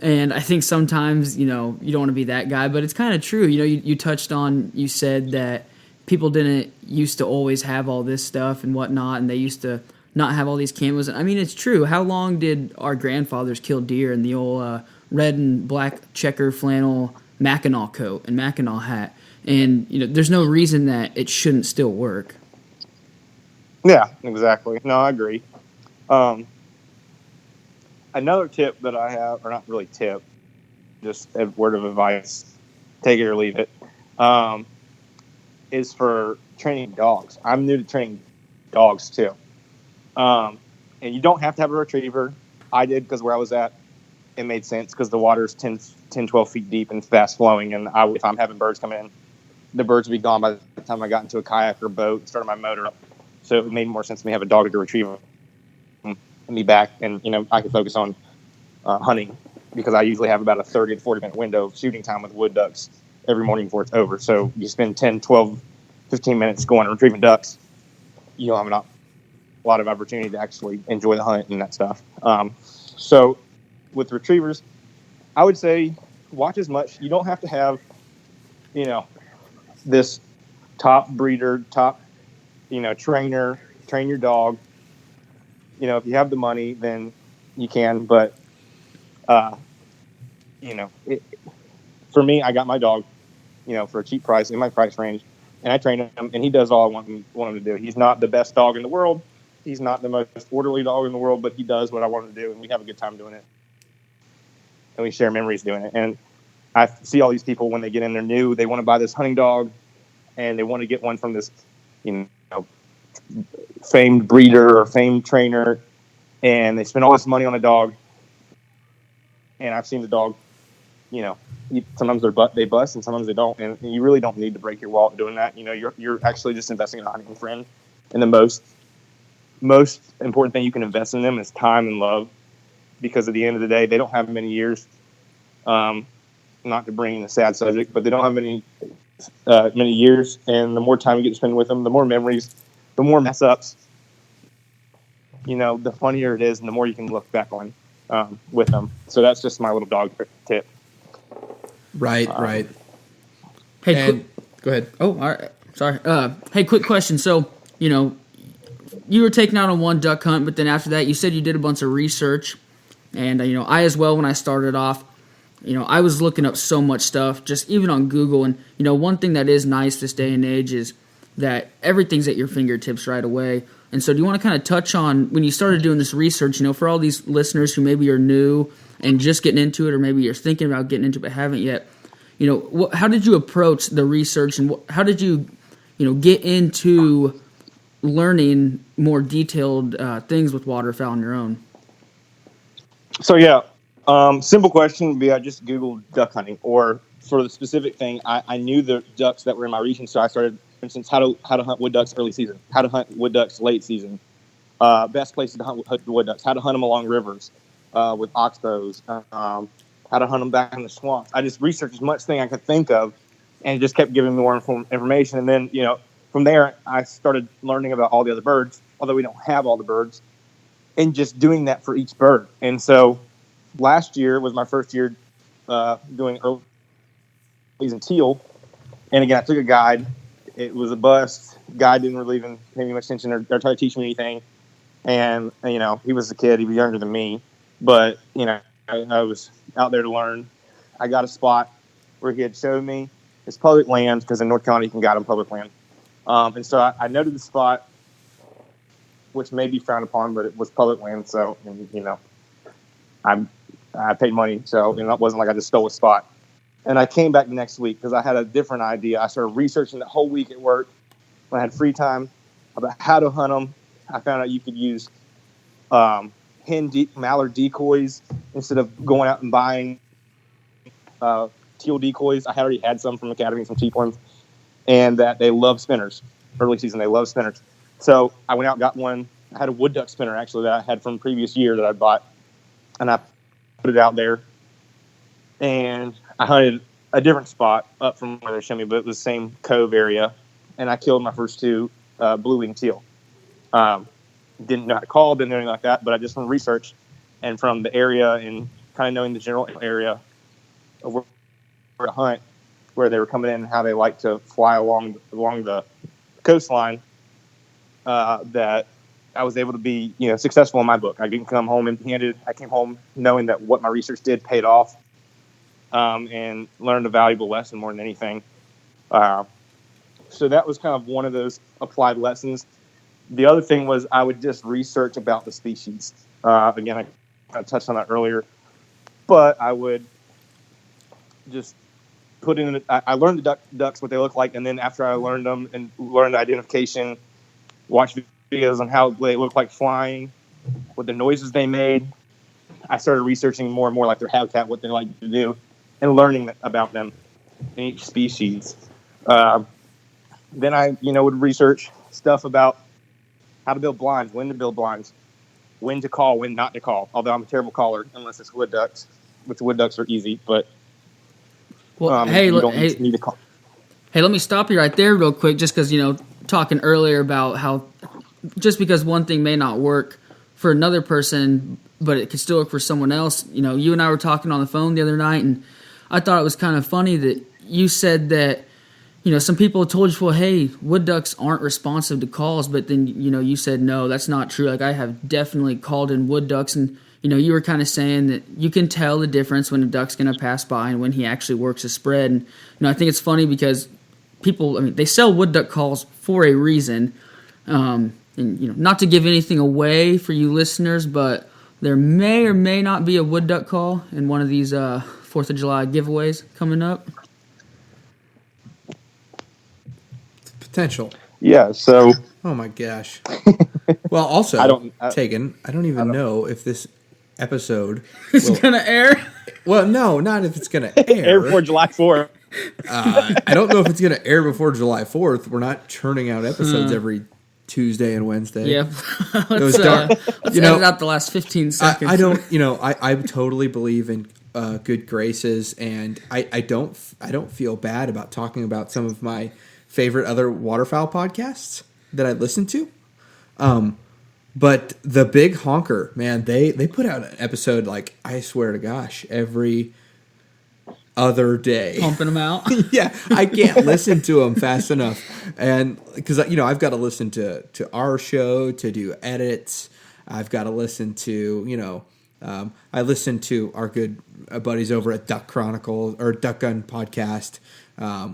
And I think sometimes, you don't want to be that guy, but it's kind of true. You touched on, you said that people didn't used to always have all this stuff and whatnot, and they used to not have all these camos. And I mean, it's true. How long did our grandfathers kill deer in the old red and black checker flannel Mackinaw coat and Mackinaw hat? And, there's no reason that it shouldn't still work. Yeah, exactly. No, I agree. Another tip that I have, or not really tip, just a word of advice, take it or leave it, is for training dogs. I'm new to training dogs too. And you don't have to have a retriever. I did, because where I was at, it made sense, because the water's 10, 12 feet deep and fast flowing. And if I'm having birds come in, the birds would be gone by the time I got into a kayak or boat and started my motor up. So it made more sense to me to have a dog to retrieve me back, and I could focus on hunting, because I usually have about a 30 to 40 minute window of shooting time with wood ducks every morning before it's over. So you spend 10, 12, 15 minutes going and retrieving ducks, you don't have a lot of opportunity to actually enjoy the hunt and that stuff. So with retrievers, I would say watch as much. You don't have to have this top breeder, trainer, train your dog. If you have the money, then you can, but for me, I got my dog, for a cheap price in my price range, and I train him, and he does all I want him to do. He's not the best dog in the world. He's not the most orderly dog in the world, but he does what I want him to do, and we have a good time doing it. And we share memories doing it. And I see all these people when they get in there new, they want to buy this hunting dog, and they want to get one from this, famed breeder or famed trainer, and they spend all this money on a dog. And I've seen the dog, sometimes they bust and sometimes they don't, and you really don't need to break your wallet doing that. You're actually just investing in a hunting friend, and the most important thing you can invest in them is time and love, because at the end of the day, they don't have many years. Not to bring in a sad subject, but they don't have many years, and the more time you get to spend with them, the more memories, the more mess ups, the funnier it is, and the more you can look back on with them. So that's just my little dog tip. Right. Hey, go ahead. Oh, all right. Sorry. Hey, quick question. So, you were taken out on one duck hunt, but then after that, you said you did a bunch of research. And, I as well, when I started off, I was looking up so much stuff, just even on Google. And, one thing that is nice this day and age is that everything's at your fingertips right away. And so do you want to kind of touch on when you started doing this research, for all these listeners who maybe are new and just getting into it, or maybe you're thinking about getting into it but haven't yet, how did you approach the research, and how did you, get into learning more detailed things with waterfowl on your own? So, yeah, simple question would be I just Googled duck hunting, or for the specific thing, I knew the ducks that were in my region, so I started, for instance, how to hunt wood ducks early season, how to hunt wood ducks late season, best places to hunt wood ducks, how to hunt them along rivers with oxbows, how to hunt them back in the swamps. I just researched as much thing I could think of, and it just kept giving me more information. And then, from there, I started learning about all the other birds, although we don't have all the birds, and just doing that for each bird. And so last year was my first year doing early season teal. And again, I took a guide. It was a bust. Guide didn't really even pay me much attention or try to teach me anything. And, he was a kid. He was younger than me. But, I was out there to learn. I got a spot where he had showed me. It's public land, because in North Carolina you can guide on public land. And so I noted the spot, which may be frowned upon, but it was public land. So, I paid money. So, it wasn't like I just stole a spot. And I came back next week because I had a different idea. I started researching the whole week at work when I had free time about how to hunt them. I found out you could use mallard decoys instead of going out and buying teal decoys. I already had some from Academy, some cheap ones, and that they love spinners. Early season, they love spinners. So I went out and got one. I had a wood duck spinner, actually, that I had from the previous year that I bought, and I put it out there. And I hunted a different spot up from where they showed me, but it was the same cove area, and I killed my first two blue-winged teal. Didn't know how to call, didn't know anything like that, but I just from research and from the area and kind of knowing the general area of where to hunt, where they were coming in and how they like to fly along the coastline, that I was able to be, successful in my book. I didn't come home empty-handed. I came home knowing that what my research did paid off, and learned a valuable lesson more than anything. So that was kind of one of those applied lessons. The other thing was I would just research about the species. Again, I kind of touched on that earlier, but I would just put in. I learned the ducks, what they look like, and then after I learned them and learned the identification, watched videos on how they look like flying, what the noises they made, I started researching more and more like their habitat, what they like to do, and learning about them in each species. Then I, would research stuff about how to build blinds, when to build blinds, when to call, when not to call. Although I'm a terrible caller unless it's wood ducks, which wood ducks are easy. But hey, need to call. Hey, let me stop you right there real quick, just because talking earlier about how just because one thing may not work for another person, but it could still work for someone else. You and I were talking on the phone the other night, and I thought it was kind of funny that you said that. Some people told you, well, hey, wood ducks aren't responsive to calls, but then, you said, no, that's not true. Like, I have definitely called in wood ducks, and, you were kind of saying that you can tell the difference when a duck's going to pass by and when he actually works a spread. And, I think it's funny because people, they sell wood duck calls for a reason. And, not to give anything away for you listeners, but there may or may not be a wood duck call in one of these 4th of July giveaways coming up. Potential. Yeah, so... Oh, my gosh. Well, also, I don't even know if this episode is going to air. Well, no, not if it's going to air. Air before July 4th. I don't know if it's going to air before July 4th. We're not churning out episodes every Tuesday and Wednesday. Yep. Let's edit out the last 15 seconds. I totally believe in good graces, and I don't feel bad about talking about some of my favorite other waterfowl podcasts that I listen to. But the Big Honker, man, they put out an episode, like, I swear to gosh, every other day. Pumping them out. Yeah, I can't listen to them fast enough. And because, I've got to listen to our show to do edits. I've got to listen to, I listen to our good buddies over at Duck Chronicle or Duck Gun Podcast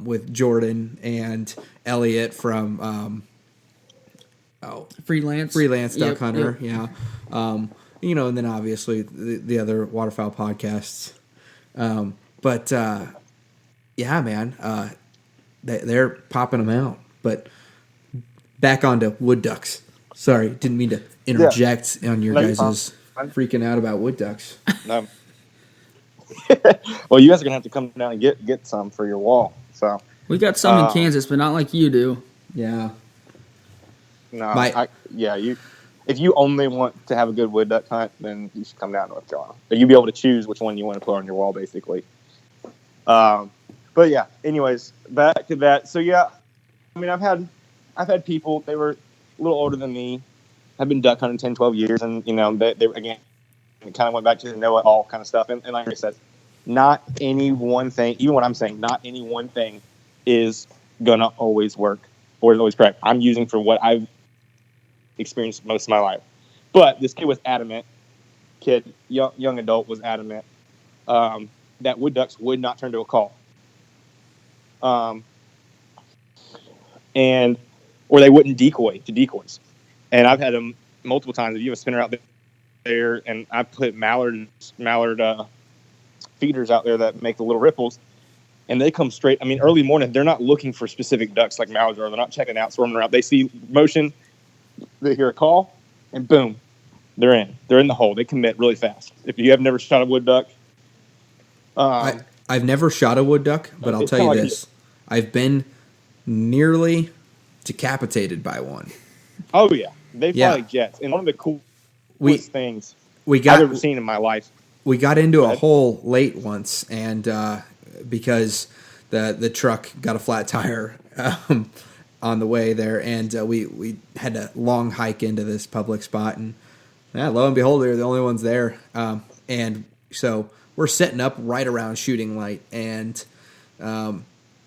with Jordan and Elliot from Freelance Duck Hunter. Yep. Yeah. And then obviously the other waterfowl podcasts. But yeah, man, they're popping them out. But back onto wood ducks. Sorry, didn't mean to interject on your guys' freaking out about wood ducks. No. Well, you guys are gonna have to come down and get some for your wall. So we got some in Kansas, but not like you do. Yeah. No. If you only want to have a good wood duck hunt, then you should come down to North Carolina. But you'll be able to choose which one you want to put on your wall, basically. But yeah. Anyways, back to that. So yeah, I've had people. They were a little older than me. Have been duck hunting 10, 12 years, and they again, it kind of went back to the know-it-all kind of stuff. And like I said, not any one thing. Even what I'm saying, not any one thing is gonna always work or is always correct. I'm using for what I've experienced most of my life. But this kid was adamant. Young adult was adamant that wood ducks would not turn to a call. Or they wouldn't decoy to decoys. And I've had them multiple times. If you have a spinner out there, and I put mallard feeders out there that make the little ripples, and they come straight. Early morning, they're not looking for specific ducks like mallards are. They're not checking out, swarming around. They see motion, they hear a call, and boom, they're in. They're in the hole. They commit really fast. If you have never shot a wood duck, I've never shot a wood duck, but I'll tell you this: I've been nearly decapitated by one. Oh yeah, they fly like jets, and one of the coolest things I've ever seen in my life. We got into a hole late once, and because the truck got a flat tire on the way there, and we had a long hike into this public spot, and lo and behold, they're the only ones there, and so we're setting up right around shooting light, and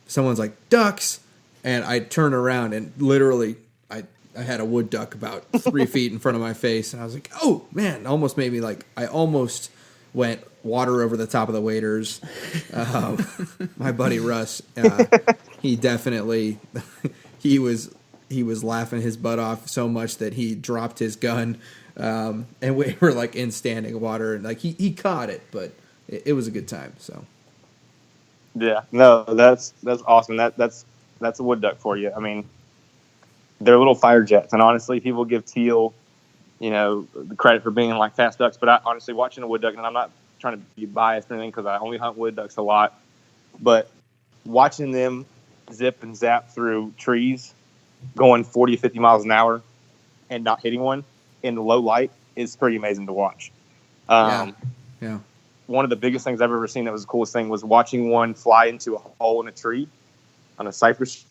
someone's like, ducks, and I turn around, and literally I had a wood duck about 3 feet in front of my face, and I was like, oh man, almost made me I almost went water over the top of the waders. My buddy Russ, he definitely he was laughing his butt off so much that he dropped his gun, and we were in standing water, and he caught it, but it was a good time. So yeah, no, that's awesome. That's a wood duck for you. They're little fire jets, and honestly, people give teal, the credit for being fast ducks. But I honestly, watching a wood duck, and I'm not trying to be biased or anything because I only hunt wood ducks a lot, but watching them zip and zap through trees, going 40, 50 miles an hour, and not hitting one in the low light is pretty amazing to watch. Yeah. One of the biggest things I've ever seen that was the coolest thing was watching one fly into a hole in a tree on a cypress.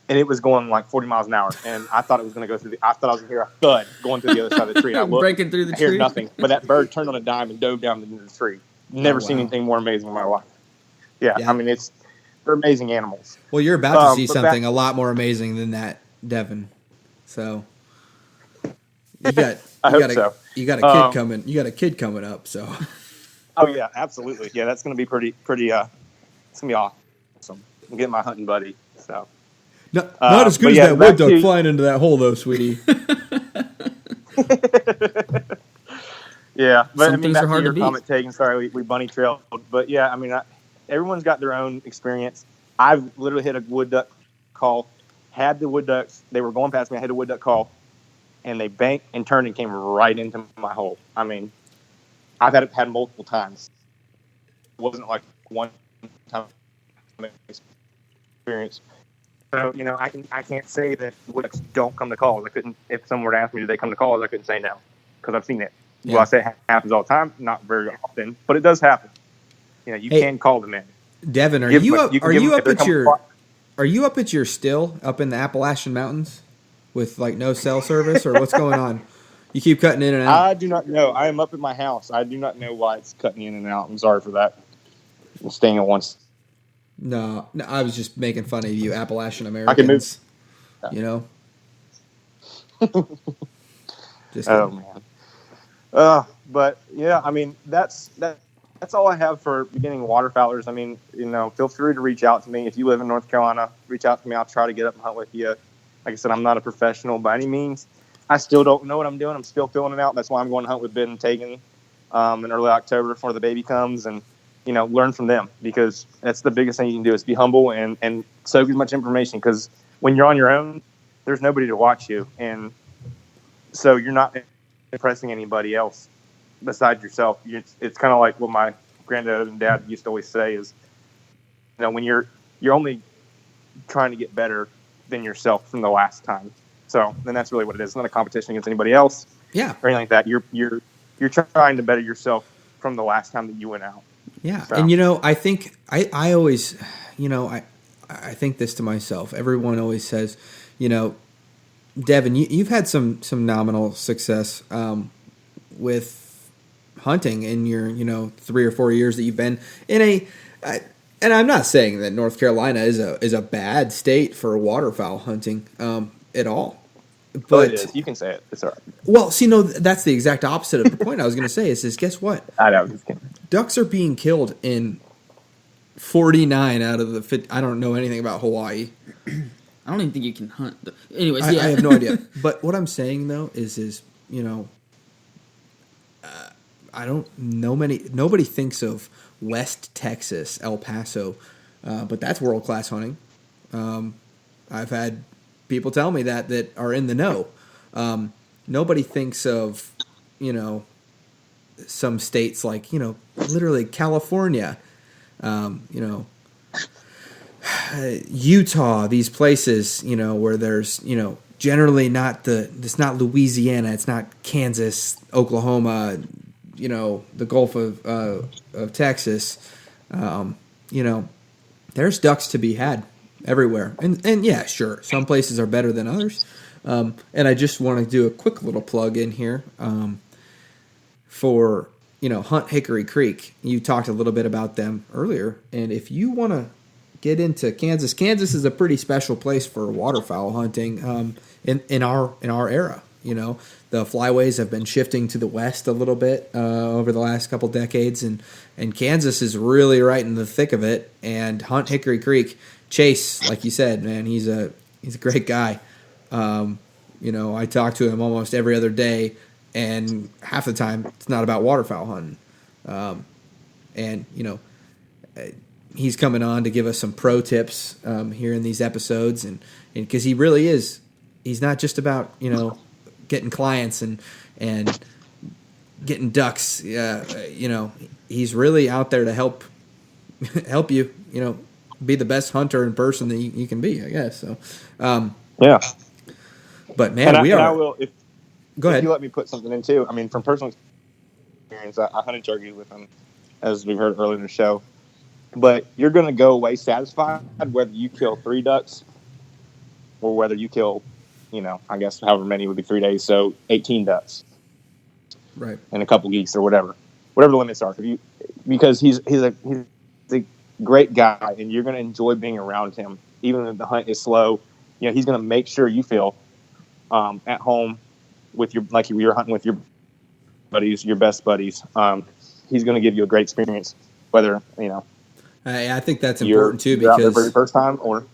And it was going 40 miles an hour, and I thought it was going to go through I thought I was going to hear a thud going through the other side of the tree. I looked, breaking through the tree. I hear nothing, but that bird turned on a dime and dove down into the tree. Never seen anything more amazing in my life. Yeah. They're amazing animals. Well, you're about to see something a lot more amazing than that, Devin. So, You got I you hope got a so. you got a kid coming. You got a kid coming up. So Oh yeah, absolutely. Yeah, that's going to be pretty. It's going to be awesome. I'm getting my hunting buddy. So not as good but as yeah, that wood back duck to flying into that hole, though, sweetie. yeah, but Some I mean, things back are hard to your to beat. comment, Tegan. Sorry, we bunny trailed, but yeah, I mean, everyone's got their own experience. I've literally hit a wood duck call, had the wood ducks. They were going past me. I had a wood duck call, and they banked and turned and came right into my hole. I mean, I've had multiple times. It wasn't like one time experience. So I can't say that wood ducks don't come to calls. I couldn't, if someone were to ask me, do they come to calls? I couldn't say no because I've seen it. Yeah. Well, I say it happens all the time, not very often, but it does happen. You can call them in. Devin, are you up at your still up in the Appalachian Mountains with like no cell service, or what's going on? You keep cutting in and out. I do not know. I am up at my house. I do not know why it's cutting in and out. I'm sorry for that. I'm staying at once. No, I was just making fun of you, Appalachian Americans. I can move. Just oh man. But yeah, I mean that's all I have for beginning waterfowlers. I mean, feel free to reach out to me if you live in North Carolina. Reach out to me. I'll try to get up and hunt with you. Like I said, I'm not a professional by any means. I still don't know what I'm doing. I'm still filling it out. That's why I'm going to hunt with Ben and Tegan in early October before the baby comes, and learn from them, because that's the biggest thing you can do is be humble and soak as much information, because when you're on your own, there's nobody to watch you, and so you're not impressing anybody else besides yourself. It's kind of like what my granddad and dad used to always say is, when you're only trying to get better than yourself from the last time. So then that's really what it is. It's not a competition against anybody else, or anything like that. You're trying to better yourself from the last time that you went out. Yeah, so. And I think I always, I think this to myself. Everyone always says, Devin, you've had some nominal success with hunting in your 3 or 4 years that you've been in and I'm not saying that North Carolina is a bad state for waterfowl hunting at all. But it is. You can say it. It's all right. Well, see, no, that's the exact opposite of the point I was going to say. Is guess what? I know. Just kidding. Ducks are being killed in 49 out of the 50. I don't know anything about Hawaii. I don't even think you can hunt. Anyways, I have no idea. But what I'm saying though is I don't know nobody thinks of West Texas, El Paso, but that's world class hunting. I've had people tell me that are in the know. Nobody thinks of, some states like, literally California, Utah, these places, where there's, generally it's not Louisiana, it's not Kansas, Oklahoma, the Gulf of Texas. There's ducks to be had everywhere. And yeah, sure, some places are better than others. And I just want to do a quick little plug in here for, Hunt Hickory Creek. You talked a little bit about them earlier. And if you want to get into Kansas is a pretty special place for waterfowl hunting in our era. The flyways have been shifting to the west a little bit over the last couple decades, and Kansas is really right in the thick of it. And Hunt Hickory Creek, Chase, like you said, man, he's a great guy. I talk to him almost every other day, and half the time it's not about waterfowl hunting. He's coming on to give us some pro tips here in these episodes, and because he really is, he's not just about getting clients and getting ducks. He's really out there to help you, be the best hunter in person that you can be, I guess. So, yeah. But man, I will. Go ahead. If you let me put something in too. I mean, from personal experience, I hunted turkey with him, as we heard earlier in the show. But you're going to go away satisfied whether you kill 3 ducks or whether you kill, I guess however many would be 3 days, so 18 ducks, right, and a couple geese or whatever the limits are. Because he's a great guy, and you're going to enjoy being around him, even if the hunt is slow. He's going to make sure you feel at home. with you're hunting with your buddies, your best buddies. He's going to give you a great experience, whether I think that's you're important too, out there for your because first time, or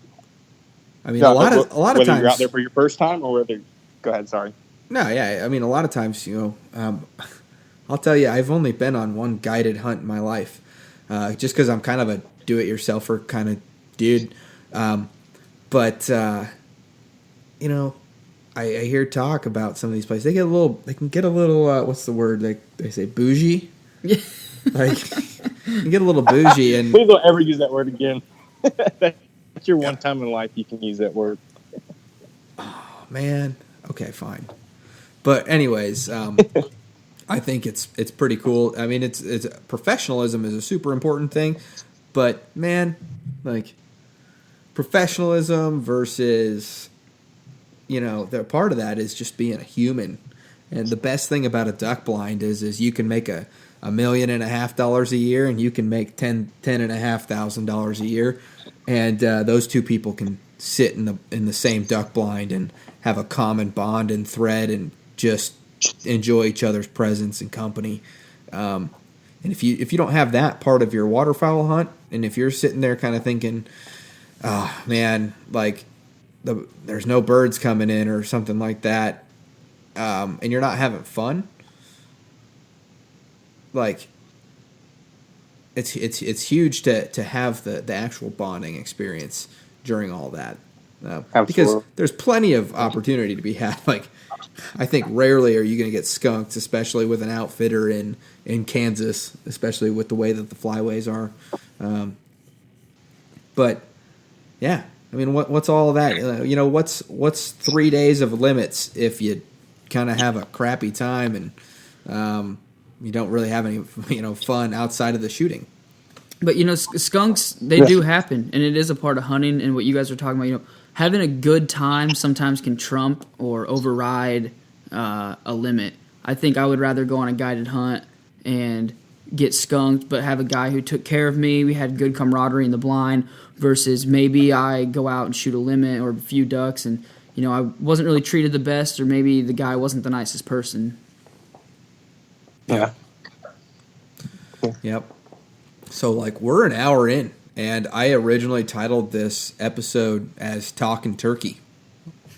I mean, a lot of whether times you're out there for your first time or whether. Go ahead. Sorry. No, yeah, I mean, a lot of times, I'll tell you, I've only been on one guided hunt in my life, just because I'm kind of a do-it-yourselfer kind of dude. But I hear talk about some of these places. They can get a little, what's the word? They say bougie. Yeah. Like, you get a little bougie, and Please don't ever use that word again. That's your one time in life you can use that word. oh man, okay, fine. But anyways, I think it's pretty cool. I mean, it's professionalism is a super important thing, but man, like professionalism versus the part of that is just being a human. And the best thing about a duck blind is you can make $1.5 million a year, and you can make $10,500 a year, and those two people can sit in the same duck blind and have a common bond and thread and just enjoy each other's presence and company. And if you don't have that part of your waterfowl hunt, and if you're sitting there kind of thinking, oh man, like there's no birds coming in or something like that, and you're not having fun, like it's huge to have the actual bonding experience during all that, because there's plenty of opportunity to be had. Like, I think rarely are you going to get skunked, especially with an outfitter in Kansas, especially with the way that the flyways are. But yeah, I mean, what's all of that? What's 3 days of limits if you kind of have a crappy time and you don't really have any fun outside of the shooting. But skunks, they do happen, and it is a part of hunting. And what you guys are talking about, having a good time sometimes can trump or override a limit. I think I would rather go on a guided hunt and get skunked, but have a guy who took care of me. We had good camaraderie in the blind, versus maybe I go out and shoot a limit or a few ducks, and I wasn't really treated the best, or maybe the guy wasn't the nicest person. Yeah. Yep. So, like, we're an hour in, and I originally titled this episode as Talkin' Turkey.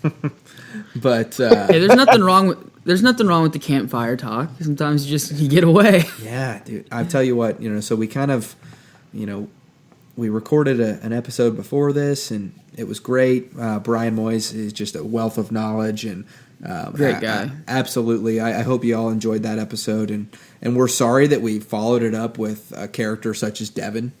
But hey, there's nothing wrong with the campfire talk. Sometimes you get away. Yeah, dude. I'll tell you what, so we kind of, we recorded an episode before this, and it was great. Brian Moyes is just a wealth of knowledge, and great guy. Absolutely. I hope you all enjoyed that episode, and we're sorry that we followed it up with a character such as Devan.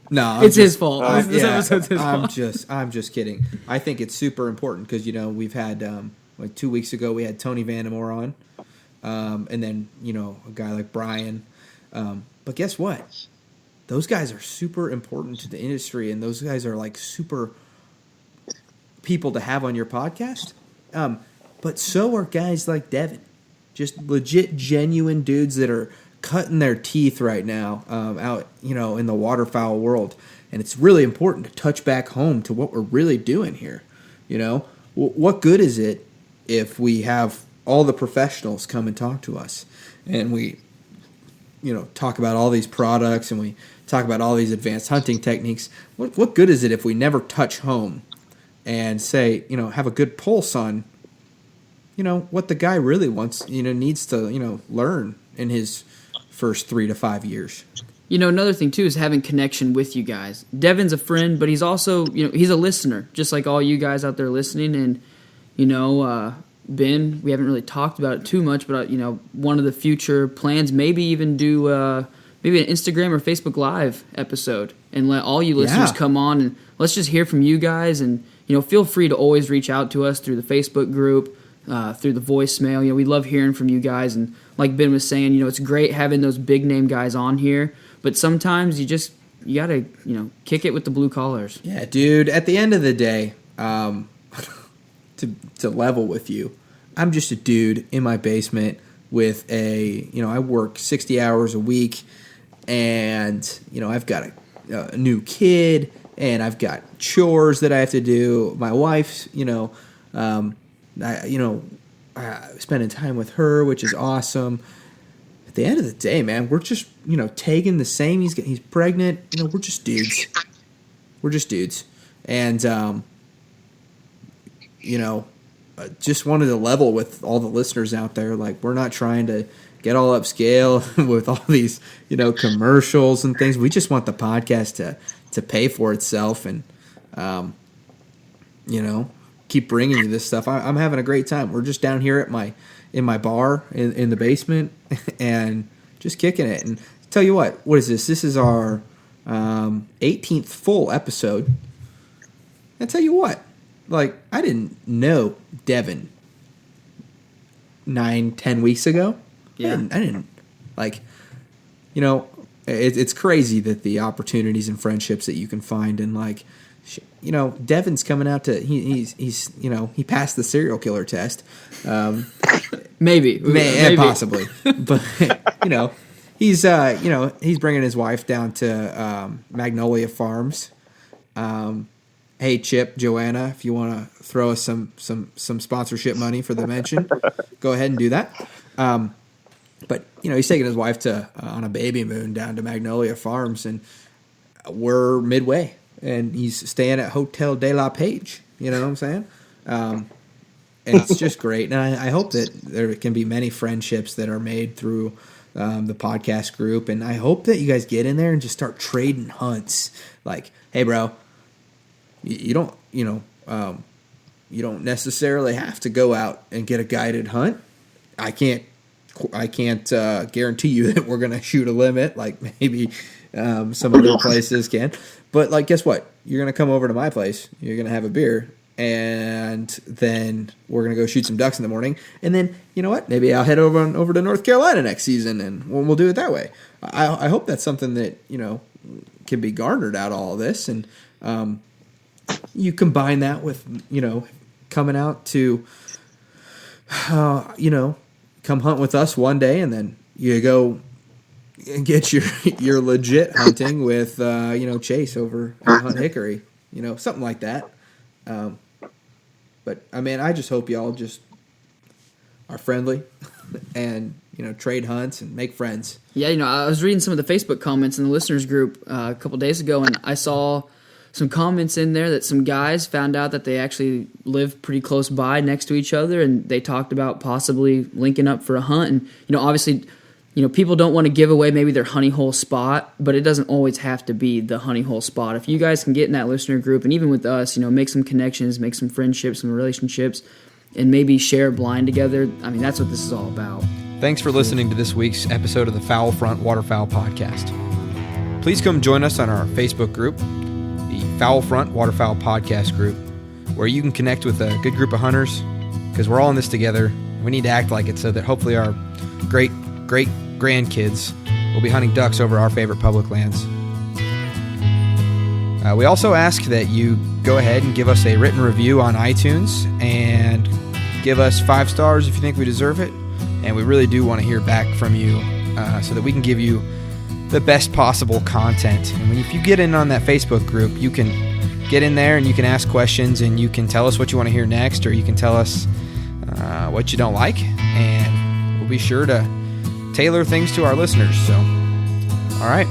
No, it's his fault. This yeah, episode's his fault. I'm just kidding. I think it's super important because we've had like 2 weeks ago we had Tony Vandemore on, and then a guy like Brian. But guess what? Those guys are super important to the industry, and those guys are like super people to have on your podcast. But so are guys like Devan, just legit, genuine dudes that are cutting their teeth right now out, in the waterfowl world. And it's really important to touch back home to what we're really doing here. What good is it if we have all the professionals come and talk to us, and we, talk about all these products, and we talk about all these advanced hunting techniques? What good is it if we never touch home and say, have a good pulse on, what the guy really wants, needs to, learn in his first 3 to 5 years. Another thing too is having connection with you guys. Devin's a friend, but he's also, he's a listener, just like all you guys out there listening. And, Ben, we haven't really talked about it too much, but, one of the future plans, maybe even do maybe an Instagram or Facebook Live episode and let all you listeners come on, and let's just hear from you guys. And, feel free to always reach out to us through the Facebook group, through the voicemail. We love hearing from you guys. And like Ben was saying, it's great having those big name guys on here, but sometimes you got to, kick it with the blue collars. Yeah, dude, at the end of the day, to level with you, I'm just a dude in my basement with I work 60 hours a week, and, I've got a new kid, and I've got chores that I have to do. My wife's, spending time with her, which is awesome. At the end of the day, man, we're just, taking the same. He's pregnant. We're just dudes. And, just wanted to level with all the listeners out there. Like, we're not trying to get all upscale with all these, commercials and things. We just want the podcast to pay for itself and, keep bringing you this stuff. I'm having a great time. We're just down here in my bar in the basement and just kicking it. And tell you what is this? This is our 18th full episode. And tell you what, like, I didn't know Devan 9-10 weeks ago. Yeah. I didn't like, it's crazy that the opportunities and friendships that you can find, and like, Devan's coming out to, he's he passed the serial killer test. Maybe. Possibly. But, he's bringing his wife down to Magnolia Farms. Hey, Chip, Joanna, if you want to throw us some sponsorship money for the mention, go ahead and do that. But, he's taking his wife on a baby moon down to Magnolia Farms, and we're midway, and he's staying at Hotel de la Page. You know what I'm saying? And it's just great. And I hope that there can be many friendships that are made through the podcast group. And I hope that you guys get in there and just start trading hunts. Like, hey, bro, you don't necessarily have to go out and get a guided hunt. I can't guarantee you that we're going to shoot a limit like maybe some other places can. But, like, guess what? You're going to come over to my place. You're going to have a beer. And then we're going to go shoot some ducks in the morning. And then, you know what? Maybe I'll head over to North Carolina next season, and we'll do it that way. I hope that's something that, can be garnered out of all of this. And you combine that with, coming out to, come hunt with us one day, and then you go and get your legit hunting with, Chase over at Hunt Hickory, something like that. But I mean, I just hope y'all just are friendly and, trade hunts and make friends. Yeah, I was reading some of the Facebook comments in the listeners group a couple days ago, and I saw some comments in there that some guys found out that they actually live pretty close by next to each other, and they talked about possibly linking up for a hunt. And, obviously, people don't want to give away maybe their honey hole spot, but it doesn't always have to be the honey hole spot. If you guys can get in that listener group, and even with us, make some connections, make some friendships, some relationships, and maybe share a blind together, I mean, that's what this is all about. Thanks for listening to this week's episode of the Fowl Front Waterfowl Podcast. Please come join us on our Facebook group, the Fowl Front Waterfowl Podcast group, where you can connect with a good group of hunters, because we're all in this together. We need to act like it so that hopefully our great grandkids will be hunting ducks over our favorite public lands. We also ask that you go ahead and give us a written review on iTunes and give us 5 stars if you think we deserve it. And we really do want to hear back from you so that we can give you the best possible content. And if you get in on that Facebook group, you can get in there and you can ask questions, and you can tell us what you want to hear next, or you can tell us what you don't like, and we'll be sure to tailor things to our listeners. So, all right,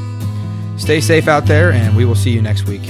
stay safe out there, and we will see you next week.